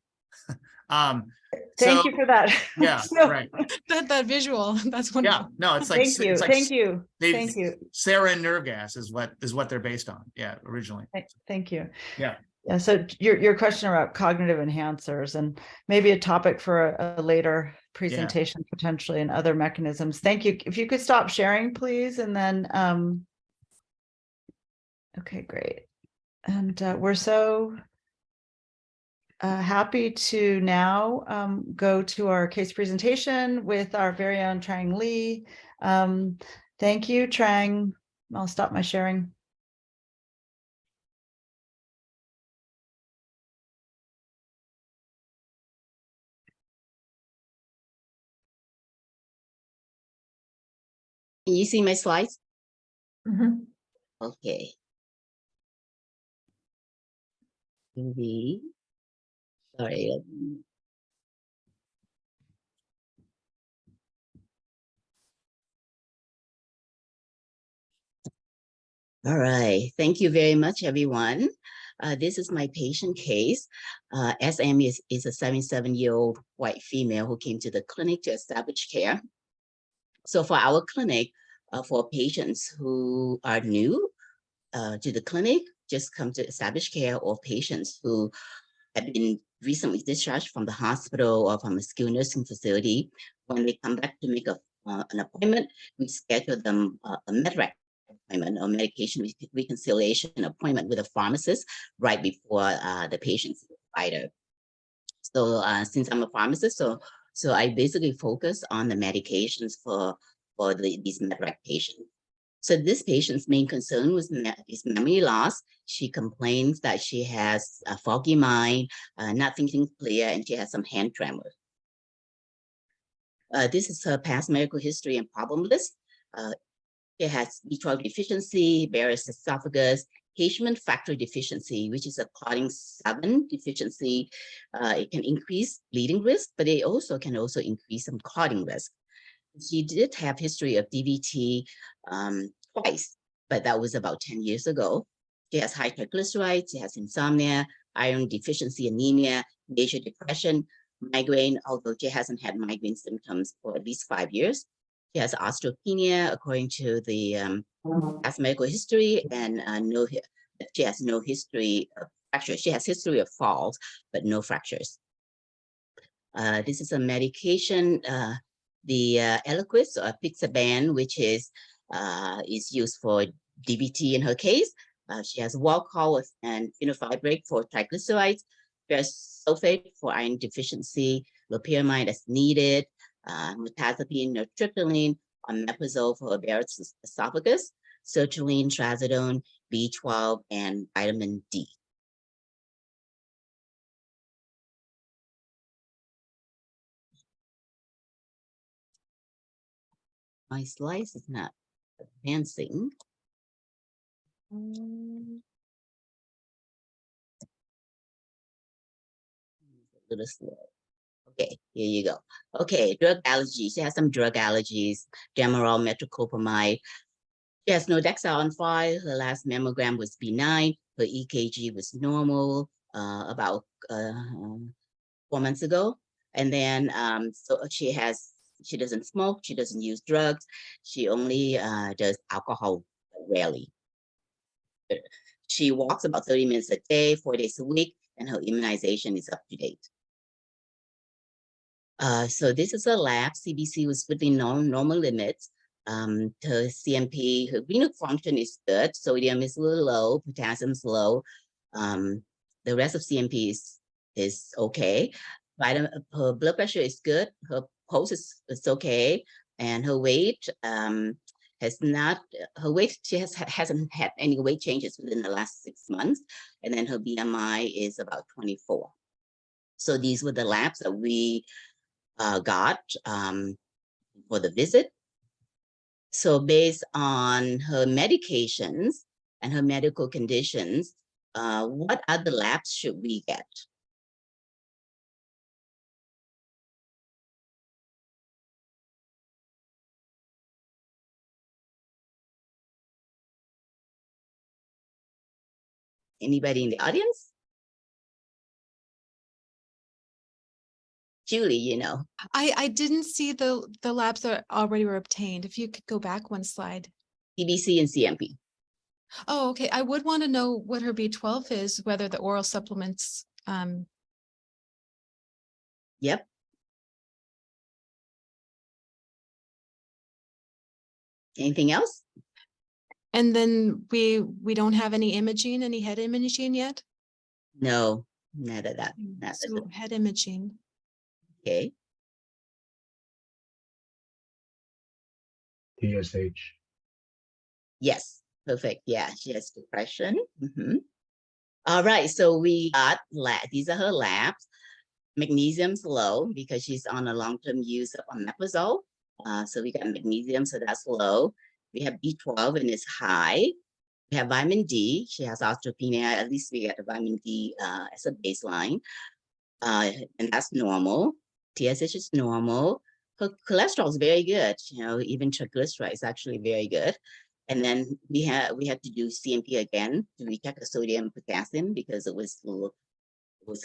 thank you for that. Yeah, right. That visual, that's wonderful. Yeah, no, it's like thank you. Thank you. Sarin nerve gas is what they're based on. Yeah, originally. Thank you. Yeah. Yeah. So your question about cognitive enhancers, and maybe a topic for a later presentation, potentially, and other mechanisms. Thank you. If you could stop sharing, please, and then okay, great. And we're so happy to now go to our case presentation with our very own Trang Lee. Thank you, Trang. I'll stop my sharing. Can you see my slides? Mm-hmm. Okay. Sorry. All right. Thank you very much, everyone. This is my patient case. SM is a 77-year-old white female who came to the clinic to establish care. So for our clinic, for patients who are new to the clinic, just come to establish care, or patients who have been recently discharged from the hospital or from a skilled nursing facility, when they come back to make an appointment, we schedule them a MedRec appointment or medication reconciliation appointment with a pharmacist right before the patient's provider. So since I'm a pharmacist, so I basically focus on the medications for these MedRec patients. So this patient's main concern was is memory loss. She complains that she has a foggy mind, not thinking clear, and she has some hand tremor. This is her past medical history and problem list. It has B12 deficiency, Barrett's esophagus, Cashman factor deficiency, which is a claudin 7 deficiency. It can increase bleeding risk, but it can also increase some clotting risk. She did have history of DVT twice, but that was about 10 years ago. She has high triglycerides, she has insomnia, iron deficiency anemia, major depression, migraine, although she hasn't had migraine symptoms for at least 5 years. She has osteopenia according to the past medical history, and she has no history of fractures. She has history of falls, but no fractures. This is a medication, the Eliquis or Pixaban, which is used for DVT in her case. She has Walcall and fenofibrate for triglycerides, ferrous sulfate for iron deficiency, loperamide as needed, mirtazapine, nortriptyline, omeprazole for Barrett's esophagus, sertraline, trazodone, B12, and vitamin D. My slice is not advancing. A little slow. Okay, here you go. Okay, drug allergies. She has some drug allergies, Demerol, metoclopramide. She has no Dexal on file. Her last mammogram was benign. Her EKG was normal about 4 months ago. And then, so she doesn't smoke, she doesn't use drugs. She only does alcohol rarely. She walks about 30 minutes a day, 4 days a week, and her immunization is up to date. So this is a lab. CBC was within normal limits. Her CMP, her renal function is good. Sodium is a little low, potassium is low. The rest of CMP is okay. Her blood pressure is good. Her pulse is okay. And her weight she hasn't had any weight changes within the last 6 months. And then her BMI is about 24. So these were the labs that we got for the visit. So based on her medications and her medical conditions, what other labs should we get? Anybody in the audience? Julie, you know. I didn't see the labs that already were obtained. If you could go back one slide. CBC and CMP. Oh, okay. I would want to know what her B12 is, whether the oral supplements. Yep. Anything else? And then we don't have any imaging, any head imaging yet? No, none of that. So head imaging. Okay. TSH. Yes, perfect. Yeah, she has depression. All right, so we got these are her labs. Magnesium's low because she's on a long-term use of omeprazole. So we got magnesium, so that's low. We have B12 and it's high. We have vitamin D. She has osteopenia. At least we get a vitamin D as a baseline. And that's normal. TSH is normal. Her cholesterol is very good. You know, even triglyceride is actually very good. And then we had to do CMP again to recheck the sodium potassium because it was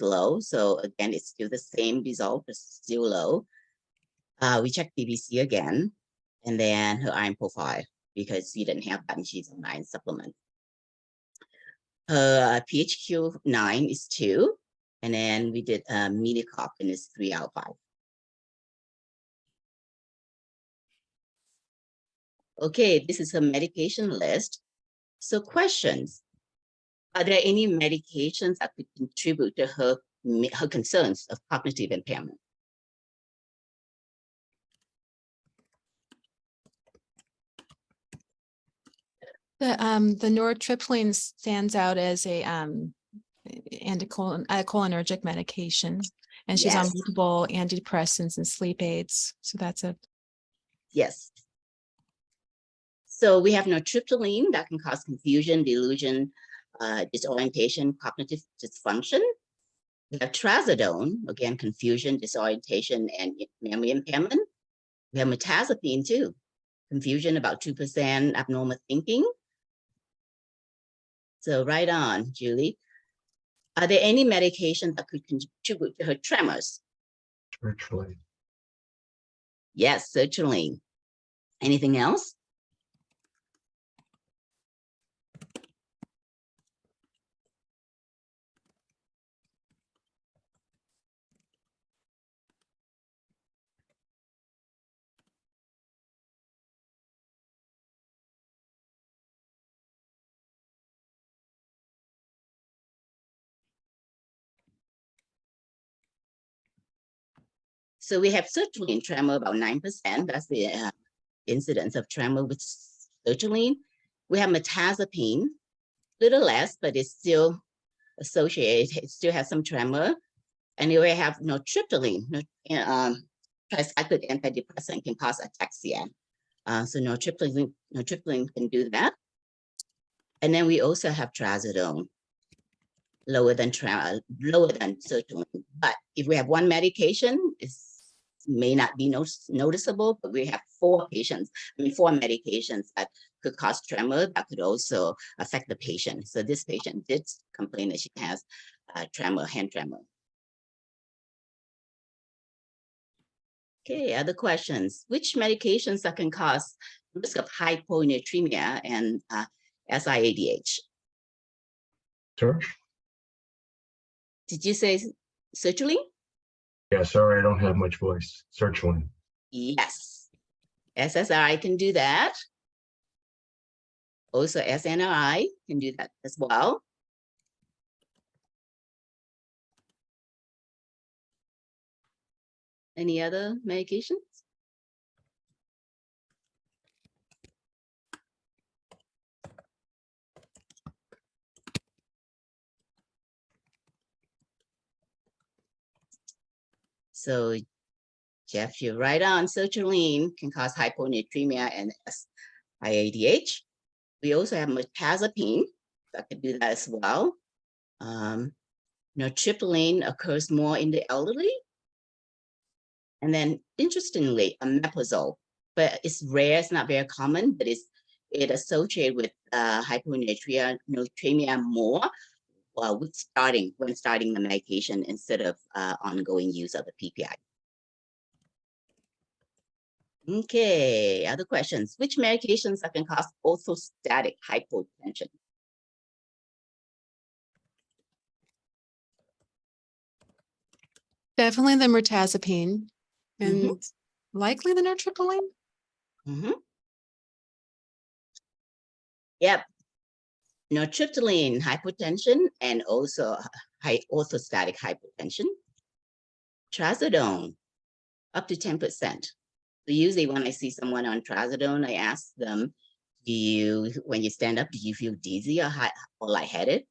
low. So again, it's still the same result, it's still low. We checked BBC again, and then her iron profile because we didn't have that and she's on iron supplement. Her PHQ-9 is 2, and then we did Minicock and it's 3 out of 5. Okay, this is her medication list. So questions. Are there any medications that could contribute to her concerns of cognitive impairment? The nortriptyline stands out as a cholinergic medication, and she's on multiple antidepressants and sleep aids. So that's a yes. So we have nortriptyline that can cause confusion, delusion, disorientation, cognitive dysfunction. We have trazodone, again, confusion, disorientation, and memory impairment. We have mirtazapine too, confusion, about 2%, abnormal thinking. So right on, Julie. Are there any medications that could contribute to her tremors? Virtually. Yes, certainly. Anything else? So we have sertraline tremor, about 9%. That's the incidence of tremor with sertraline. We have mirtazapine, little less, but it's still associated. It still has some tremor. And we have nortriptyline. Tricyclic antidepressant can cause ataxia. So nortriptyline can do that. And then we also have trazodone, lower than sertraline. But if we have one medication, it may not be noticeable, but we have four medications that could cause tremor that could also affect the patient. So this patient did complain that she has tremor, hand tremor. Okay, other questions? Which medications that can cause risk of hyponatremia and SIADH? Sure. Did you say sertraline? Yeah, sorry, I don't have much voice. Sertraline. Yes. SSRI can do that. Also, SNRI can do that as well. Any other medications? So, Jeff, you're right on. Sertraline can cause hyponatremia and SIADH. We also have mirtazapine that can do that as well. Nortriptyline occurs more in the elderly. And then, interestingly, omeprazole, but it's rare, it's not very common, but it associated with hyponatremia more when starting the medication instead of ongoing use of the PPI. Okay, other questions? Which medications that can cause orthostatic hypotension? Definitely the mirtazapine and likely the nortriptyline. Yep. Nortriptyline, hypotension, and also orthostatic hypotension. Trazodone, up to 10%. So usually when I see someone on trazodone, I ask them, when you stand up, do you feel dizzy or lightheaded?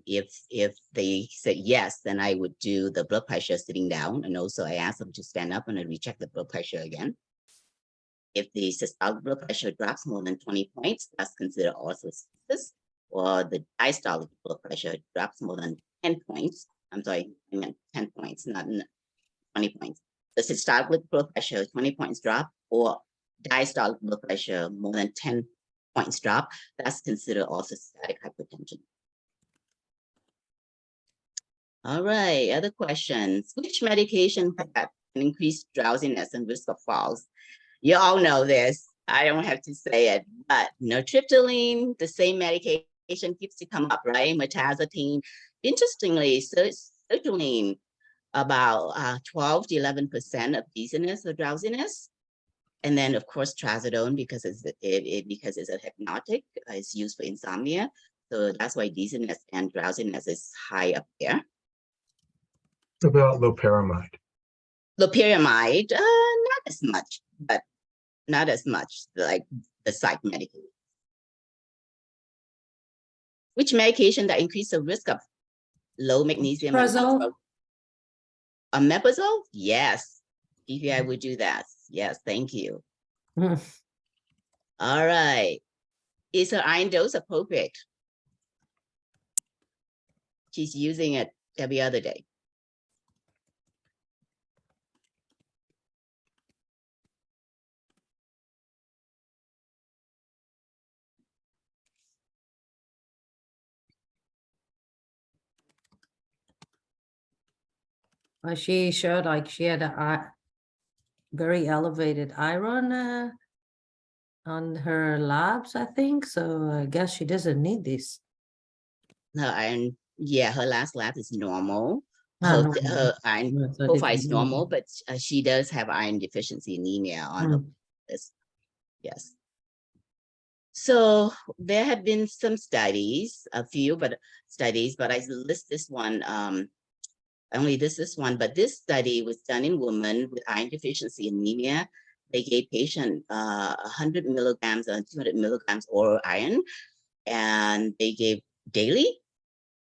If they said yes, then I would do the blood pressure sitting down. And also I ask them to stand up and I recheck the blood pressure again. If the systolic blood pressure drops more than 20 points, that's considered orthostasis, or the diastolic blood pressure drops more than 10 points. I'm sorry, I meant 10 points, not 20 points. The systolic blood pressure, 20 points drop, or diastolic blood pressure more than 10 points drop, that's considered orthostatic hypotension. All right, other questions. Which medication can increase drowsiness and risk of falls? You all know this. I don't have to say it, but nortriptyline, the same medication keeps to come up, right? Mirtazapine. Interestingly, sertraline, about 12 to 11% of dizziness or drowsiness. And then, of course, trazodone, because it's a hypnotic, it's used for insomnia. So that's why dizziness and drowsiness is high up there. What about loperamide? Loperamide, not as much, but not as much like the psych medication. Which medication that increase the risk of low magnesium? Omeprazole? Yes. PPI would do that. Yes, thank you. All right. Is her iron dose appropriate? She's using it every other day. Well, she showed like she had a very elevated iron on her labs, I think. So I guess she doesn't need this. Her iron, yeah, her last lab is normal. Ah, Her iron so profile is different. normal, but she does have iron deficiency anemia on her list. Yes. So there have been some studies, a few, but studies, but I list this one, only this one, but this study was done in women with iron deficiency anemia. They gave patient 100 milligrams and 200 milligrams oral iron, and they gave daily.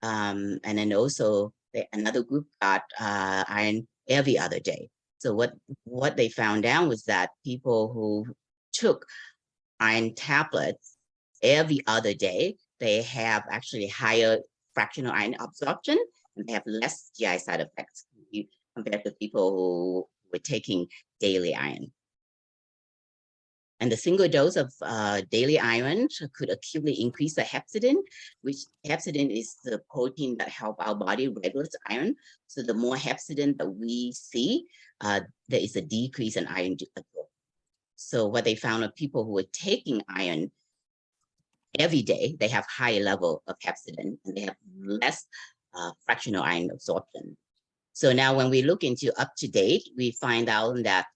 And then also another group got iron every other day. So what they found out was that people who took iron tablets every other day, they have actually higher fractional iron absorption and they have less GI side effects compared to people who were taking daily iron. And the single dose of daily iron could acutely increase the hepcidin, which hepcidin is the protein that help our body regulate iron. So the more hepcidin that we see, there is a decrease in iron. So what they found are people who were taking iron every day, they have higher level of hepcidin and they have less fractional iron absorption. So now when we look into up to date, we find out that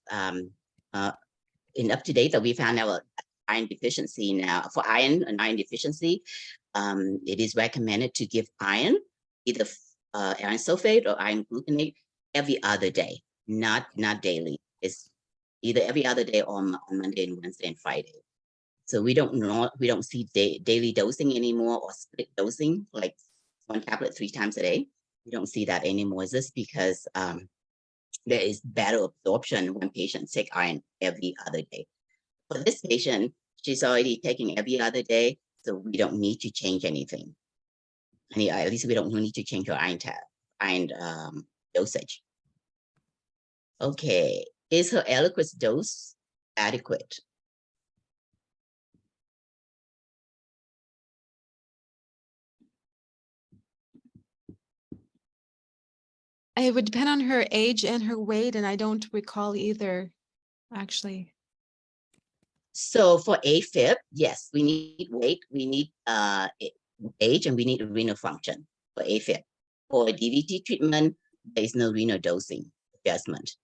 in up to date that we found out iron deficiency now for iron and iron deficiency, it is recommended to give iron, either iron sulfate or iron gluconate every other day, not daily. It's either every other day or on Monday and Wednesday and Friday. So we don't see daily dosing anymore or split dosing, like one tablet 3 times a day. We don't see that anymore. Is this because there is better absorption when patients take iron every other day. For this patient, she's already taking every other day, so we don't need to change anything. At least we don't need to change her iron dosage. Okay, is her Eliquis dose adequate? It would depend on her age and her weight, and I don't recall either, actually. So for AFib, yes, we need weight, we need age, and we need renal function for AFib. For DVT treatment, there is no renal dosing adjustment.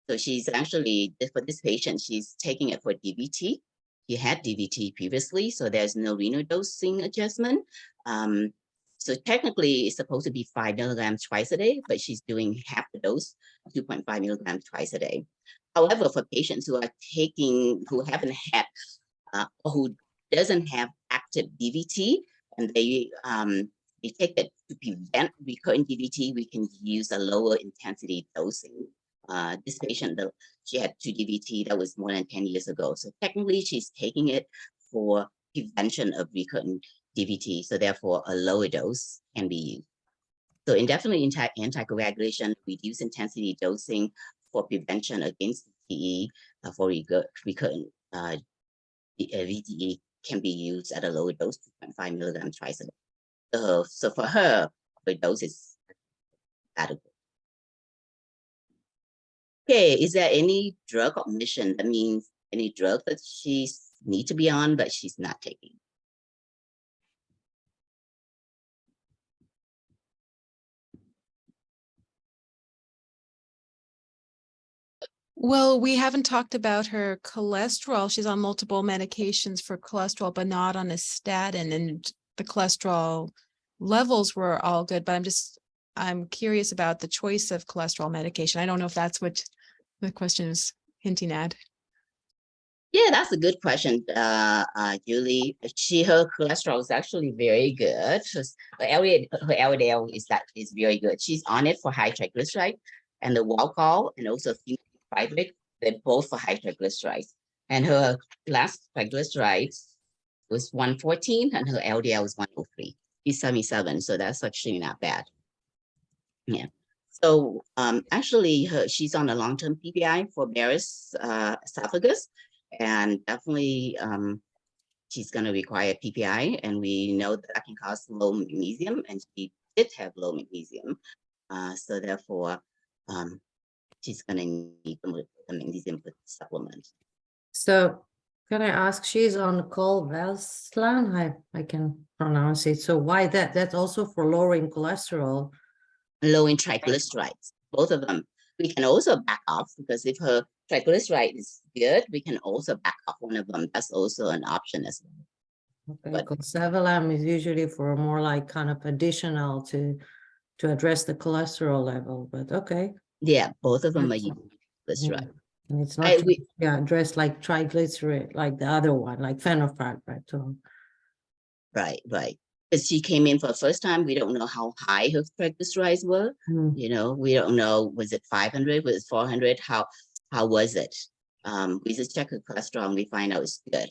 So she's actually, for this patient, she's taking it for DVT. She had DVT previously, so there's no renal dosing adjustment. So technically, it's supposed to be 5 milligrams twice a day, but she's doing half the dose, 2.5 milligrams twice a day. However, for patients who haven't had, or who doesn't have active DVT, and they take that to prevent recurrent DVT, we can use a lower intensity dosing. This patient, she had 2 DVT, that was more than 10 years ago. So technically, she's taking it for prevention of recurrent DVT. So therefore, a lower dose can be used. So indefinitely anticoagulation, reduced intensity dosing for prevention against VTE for recurrent VTE can be used at a lower dose, 2.5 milligrams twice a day. So for her, the dose is adequate. Okay, is there any drug omission? That means any drug that she needs to be on, but she's not taking? Well, we haven't talked about her cholesterol. She's on multiple medications for cholesterol, but not on a statin, and the cholesterol levels were all good, but I'm curious about the choice of cholesterol medication. I don't know if that's what the question is hinting at. Yeah, that's a good question, Julie. Her cholesterol is actually very good. Her LDL is very good. She's on it for high triglyceride, and the Walcall and also fibrate, they're both for high triglycerides. And her last triglycerides was 114, and her LDL was 103. She's 77, so that's actually not bad. Yeah. So actually, she's on a long-term PPI for Barrett's esophagus, and definitely she's going to require PPI, and we know that can cause low magnesium, and she did have low magnesium. So therefore, she's going to need the magnesium supplement. So can I ask, she's on Colvalslan, I can pronounce it. So why that? That's also for lowering cholesterol. Low in triglycerides, both of them. We can also back off because if her triglyceride is good, we can also back off one of them. That's also an option as well. Okay, because Cevalam is usually for more like kind of additional to address the cholesterol level, but okay. Yeah, both of them are That's right. And it's not addressed like triglyceride, like the other one, like phenolphthalein, right? So. Right. Because she came in for the first time, we don't know how high her triglycerides were. You know, we don't know, was it 500, was it 400? How was it? We just check her cholesterol and we find out it's good.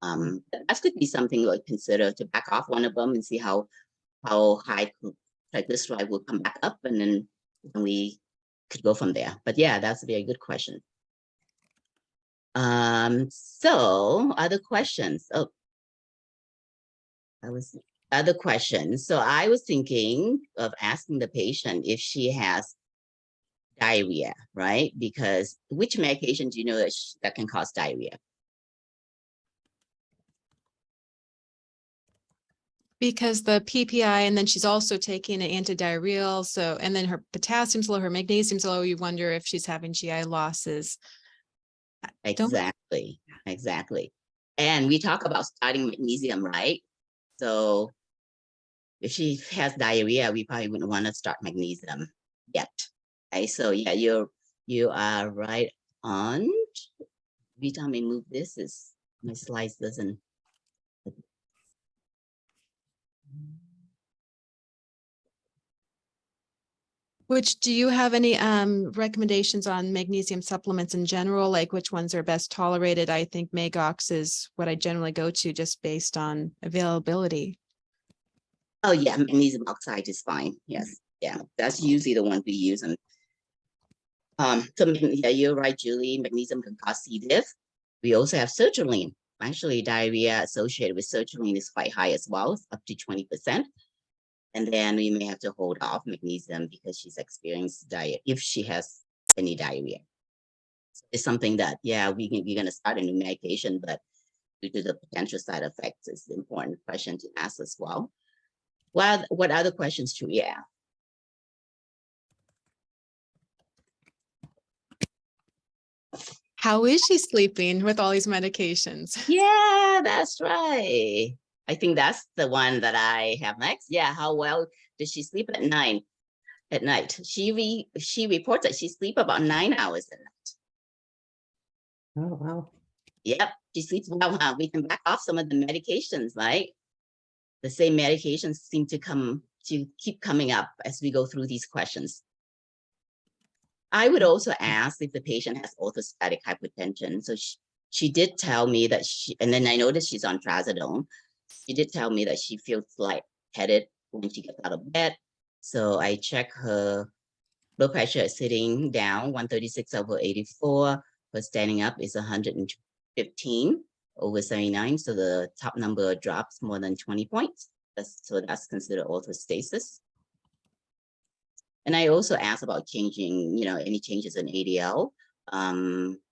That could be something we'll consider to back off one of them and see how high triglyceride will come back up, and then we could go from there. But yeah, that's a very good question. So other questions? Oh, other questions. So I was thinking of asking the patient if she has diarrhea, right? Because which medication do you know that can cause diarrhea? Because the PPI, and then she's also taking an antidiarrheal. So, and then her potassium's low, her magnesium's low. You wonder if she's having GI losses. Exactly. And we talk about starting magnesium, right? So if she has diarrhea, we probably wouldn't want to start magnesium yet. Okay, so yeah, you are right on. Every time I move this, my slides doesn't. Which, do you have any recommendations on magnesium supplements in general, like which ones are best tolerated? I think Magox is what I generally go to just based on availability. Oh yeah, magnesium oxide is fine. Yes, yeah, that's usually the one we use. And so yeah, you're right, Julie. Magnesium can cause C. diff. We also have sertraline. Actually, diarrhea associated with sertraline is quite high as well, up to 20%. And then we may have to hold off magnesium because she's experienced diarrhea, if she has any diarrhea. It's something that, yeah, we're going to start a new medication, but due to the potential side effects, it's an important question to ask as well. Well, what other questions do we have? How is she sleeping with all these medications? Yeah, that's right. I think that's the one that I have next. Yeah, how well does she sleep at night? She reports that she sleeps about 9 hours a night. Oh, wow. Yep, she sleeps well. Huh? We can back off some of the medications, right? The same medications seem to keep coming up as we go through these questions. I would also ask if the patient has orthostatic hypotension. So she did tell me that and then I noticed she's on trazodone. She did tell me that she feels lightheaded when she gets out of bed. So I check her blood pressure sitting down, 136/84. Her standing up is 115/79. So the top number drops more than 20 points. So that's considered orthostasis. And I also asked about changing, any changes in ADL.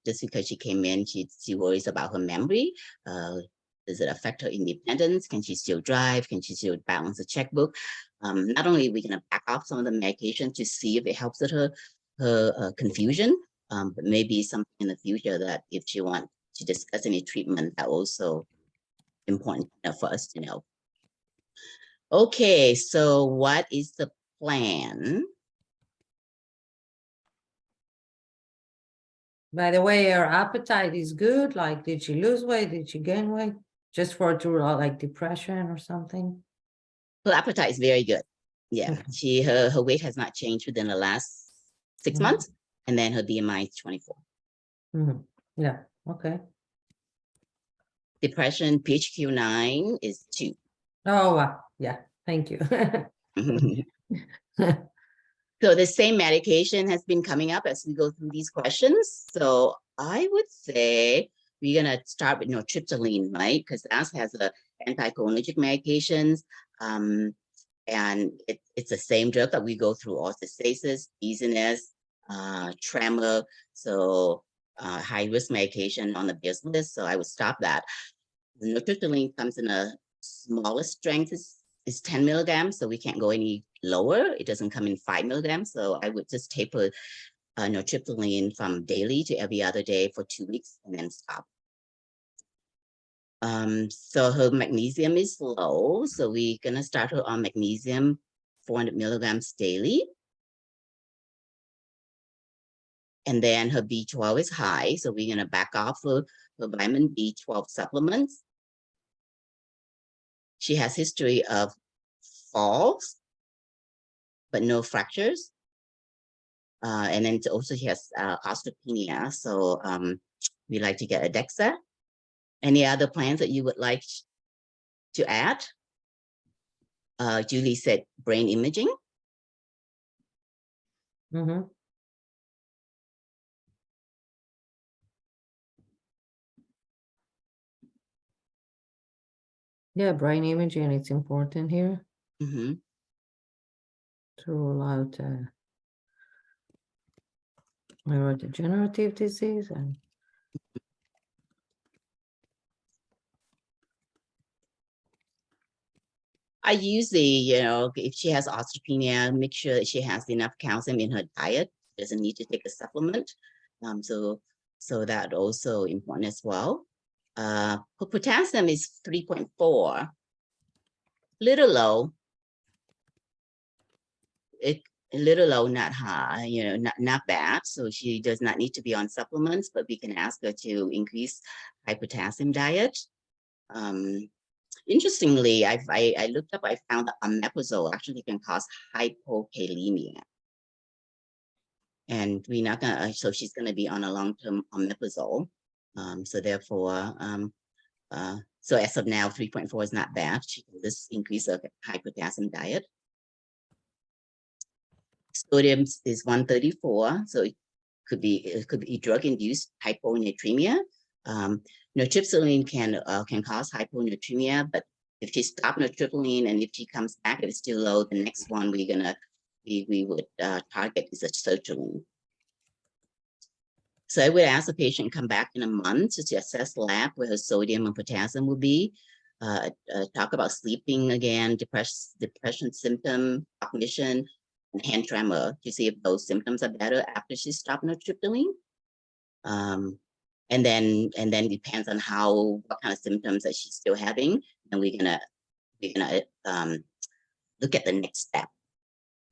Just because she came in, she worries about her memory. Does it affect her independence? Can she still drive? Can she still balance a checkbook? Not only are we going to back off some of the medication to see if it helps with her confusion, but maybe something in the future that if she wants to discuss any treatment, that also important for us to know. Okay, so what is the plan? By the way, her appetite is good. Like, did she lose weight? Did she gain weight? Just for like depression or something? Her appetite is very good. Yeah, her weight has not changed within the last 6 months, and then her BMI is 24. Yeah. Okay. Depression PHQ-9 is 2. Oh, yeah. Thank you. So the same medication has been coming up as we go through these questions. So I would say we're gonna start with nortriptyline, right? Because that has a anticholinergic medications. And it's the same drug that we go through orthostasis, dizziness, tremor. So high risk medication on the base list. So I would stop that. The nortriptyline comes in a smaller strength is 10 milligrams, so we can't go any lower. It doesn't come in 5 milligrams. So I would just taper nortriptyline from daily to every other day for 2 weeks and then stop. So her magnesium is low. So we're gonna start her on magnesium 400 milligrams daily. And then her B12 is high. So we're gonna back off her vitamin B12 supplements. She has history of falls, but no fractures. And then also she has osteopenia. So we like to get a DEXA. Any other plans that you would like to add? Julie said brain imaging. Mm-hmm. Yeah, brain imaging, it's important here Mm-hmm. to rule out neurodegenerative disease. And I usually, if she has osteopenia, make sure that she has enough calcium in her diet. Doesn't need to take a supplement. So that also important as well. Her potassium is 3.4, little low. A little low, not high, not bad. So she does not need to be on supplements, but we can ask her to increase high potassium diet. Interestingly, I looked up, I found that omeprazole actually can cause hypokalemia. And we're not gonna, so she's gonna be on a long-term omeprazole. So therefore, so as of now, 3.4 is not bad. She can just increase her high potassium diet. Sodium is 134, so it could be drug-induced hyponatremia. Nortriptyline can cause hyponatremia, but if she stopped nortriptyline and if she comes back, if it's still low, the next one we would target is a sertraline. So I would ask the patient come back in a month to assess lab where her sodium and potassium will be. Talk about sleeping again, depression symptom, cognition, and hand tremor to see if those symptoms are better after she stopped nortriptyline. And then depends on what kind of symptoms that she's still having, and we're gonna look at the next step,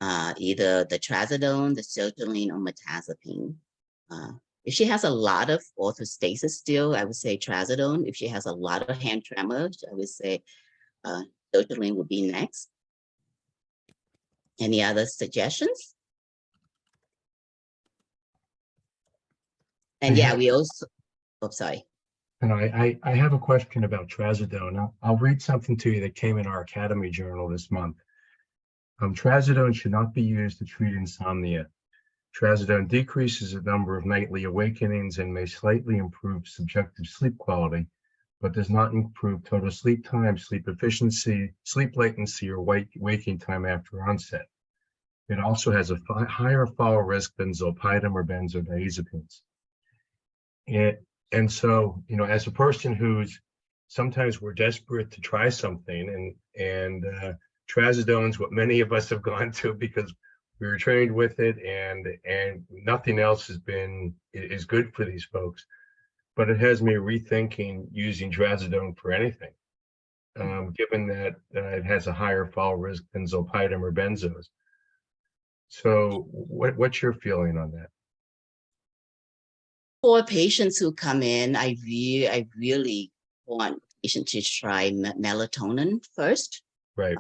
either the trazodone, the sertraline, or mirtazapine. If she has a lot of orthostasis still, I would say trazodone. If she has a lot of hand tremor, I would say sertraline would be next. Any other suggestions? And yeah, we also, oh, sorry. And I have a question about trazodone. I'll read something to you that came in our Academy journal this month. Trazodone should not be used to treat insomnia. Trazodone decreases the number of nightly awakenings and may slightly improve subjective sleep quality, but does not improve total sleep time, sleep efficiency, sleep latency, or waking time after onset. It also has a higher fall risk than zolpidem or benzodiazepines. And so, as a person who's sometimes we're desperate to try something, and trazodone's what many of us have gone to because we were trained with it, and nothing else is good for these folks. But it has me rethinking using trazodone for anything, given that it has a higher fall risk than zolpidem or benzos. So what's your feeling on that? For patients who come in, I really want patients to try melatonin first. Right.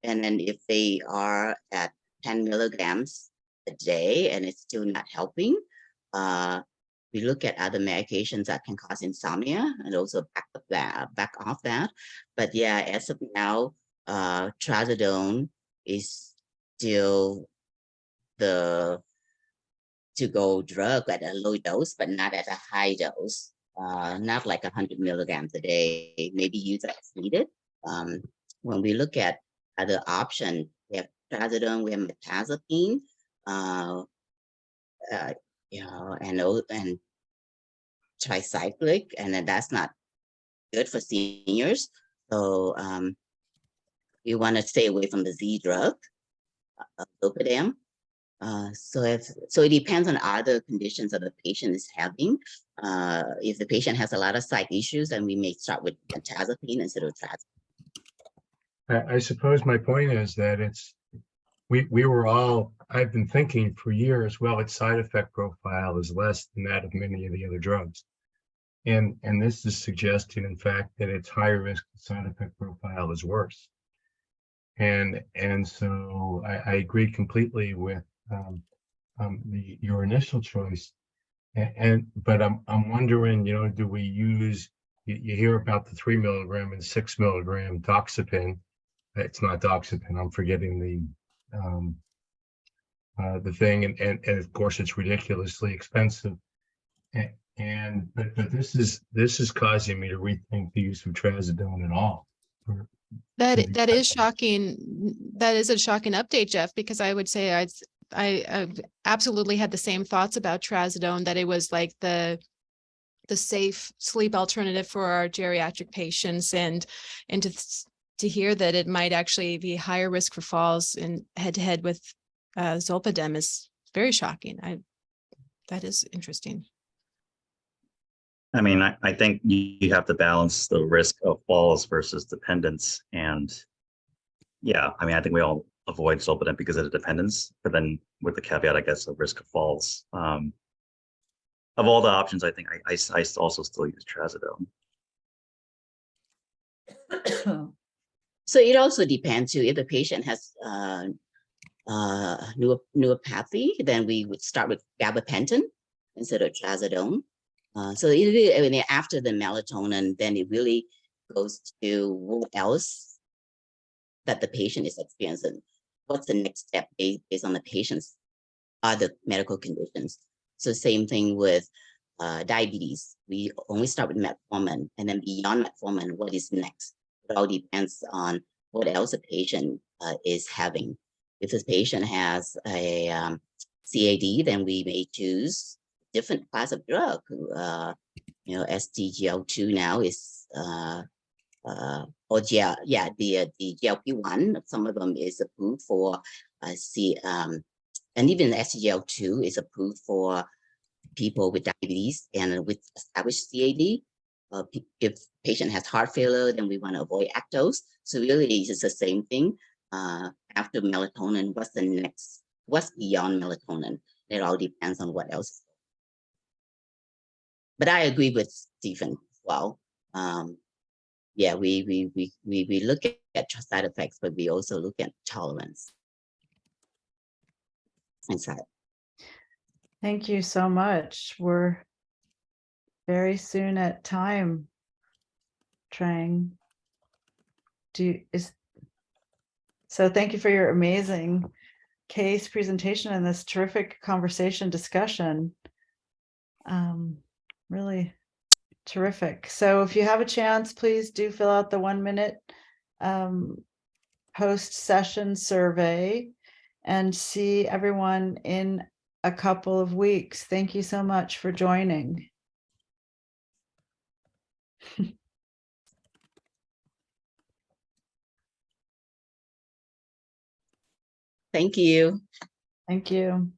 And then if they are at 10 milligrams a day and it's still not helping, we look at other medications that can cause insomnia and also back off that. But yeah, as of now, trazodone is still the to-go drug at a low dose, but not at a high dose. Not like 100 milligrams a day, maybe use as needed. When we look at other options, we have trazodone, we have metazapine, and tricyclic, and then that's not good for seniors. So we want to stay away from the Z drug, Zolpidem. So it depends on other conditions that the patient is having. If the patient has a lot of psych issues, then we may start with metazapine instead of trazodone. I suppose my point is that we were all, I've been thinking for years, well, its side effect profile is less than that of many of the other drugs. And this is suggesting, in fact, that its higher risk side effect profile is worse. And so I agree completely with your initial choice. But I'm wondering, do we use, you hear about the 3 milligram and 6 milligram doxepin. It's not doxepin, I'm forgetting the thing, and of course it's ridiculously expensive. But this is causing me to rethink the use of trazodone at all. That is shocking. That is a shocking update, Jeff, because I would say I absolutely had the same thoughts about trazodone, that it was like the safe sleep alternative for our geriatric patients, and to hear that it might actually be higher risk for falls in head to head with Zolpidem is very shocking. That is interesting. I mean, I think you have to balance the risk of falls versus dependence. And yeah, I mean, I think we all avoid Zolpidem because of the dependence, but then with the caveat, I guess, of risk of falls. Of all the options, I think I also still use trazodone. So it also depends too. If the patient has neuropathy, then we would start with gabapentin instead of trazodone. So after the melatonin, then it really goes to what else that the patient is experiencing. What's the next step based on the patient's other medical conditions? So same thing with diabetes. We only start with metformin, and then beyond metformin, what is next? It all depends on what else the patient is having. If the patient has a CAD, then we may choose different class of drug. SGLT2 now is the GLP-1. Some of them is approved for and even SGLT2 is approved for people with diabetes and with established CAD. If patient has heart failure, then we want to avoid Actos. So really, it's the same thing. After melatonin, what's the next? What's beyond melatonin? It all depends on what else. But I agree with Stephen as well. Yeah, we look at side effects, but we also look at tolerance. Thank you so much. We're very soon at time. So thank you for your amazing case presentation and this terrific conversation discussion. Really terrific. So if you have a chance, please do fill out the 1-minute post-session survey, and see everyone in a couple of weeks. Thank you so much for joining. Thank you. Thank you.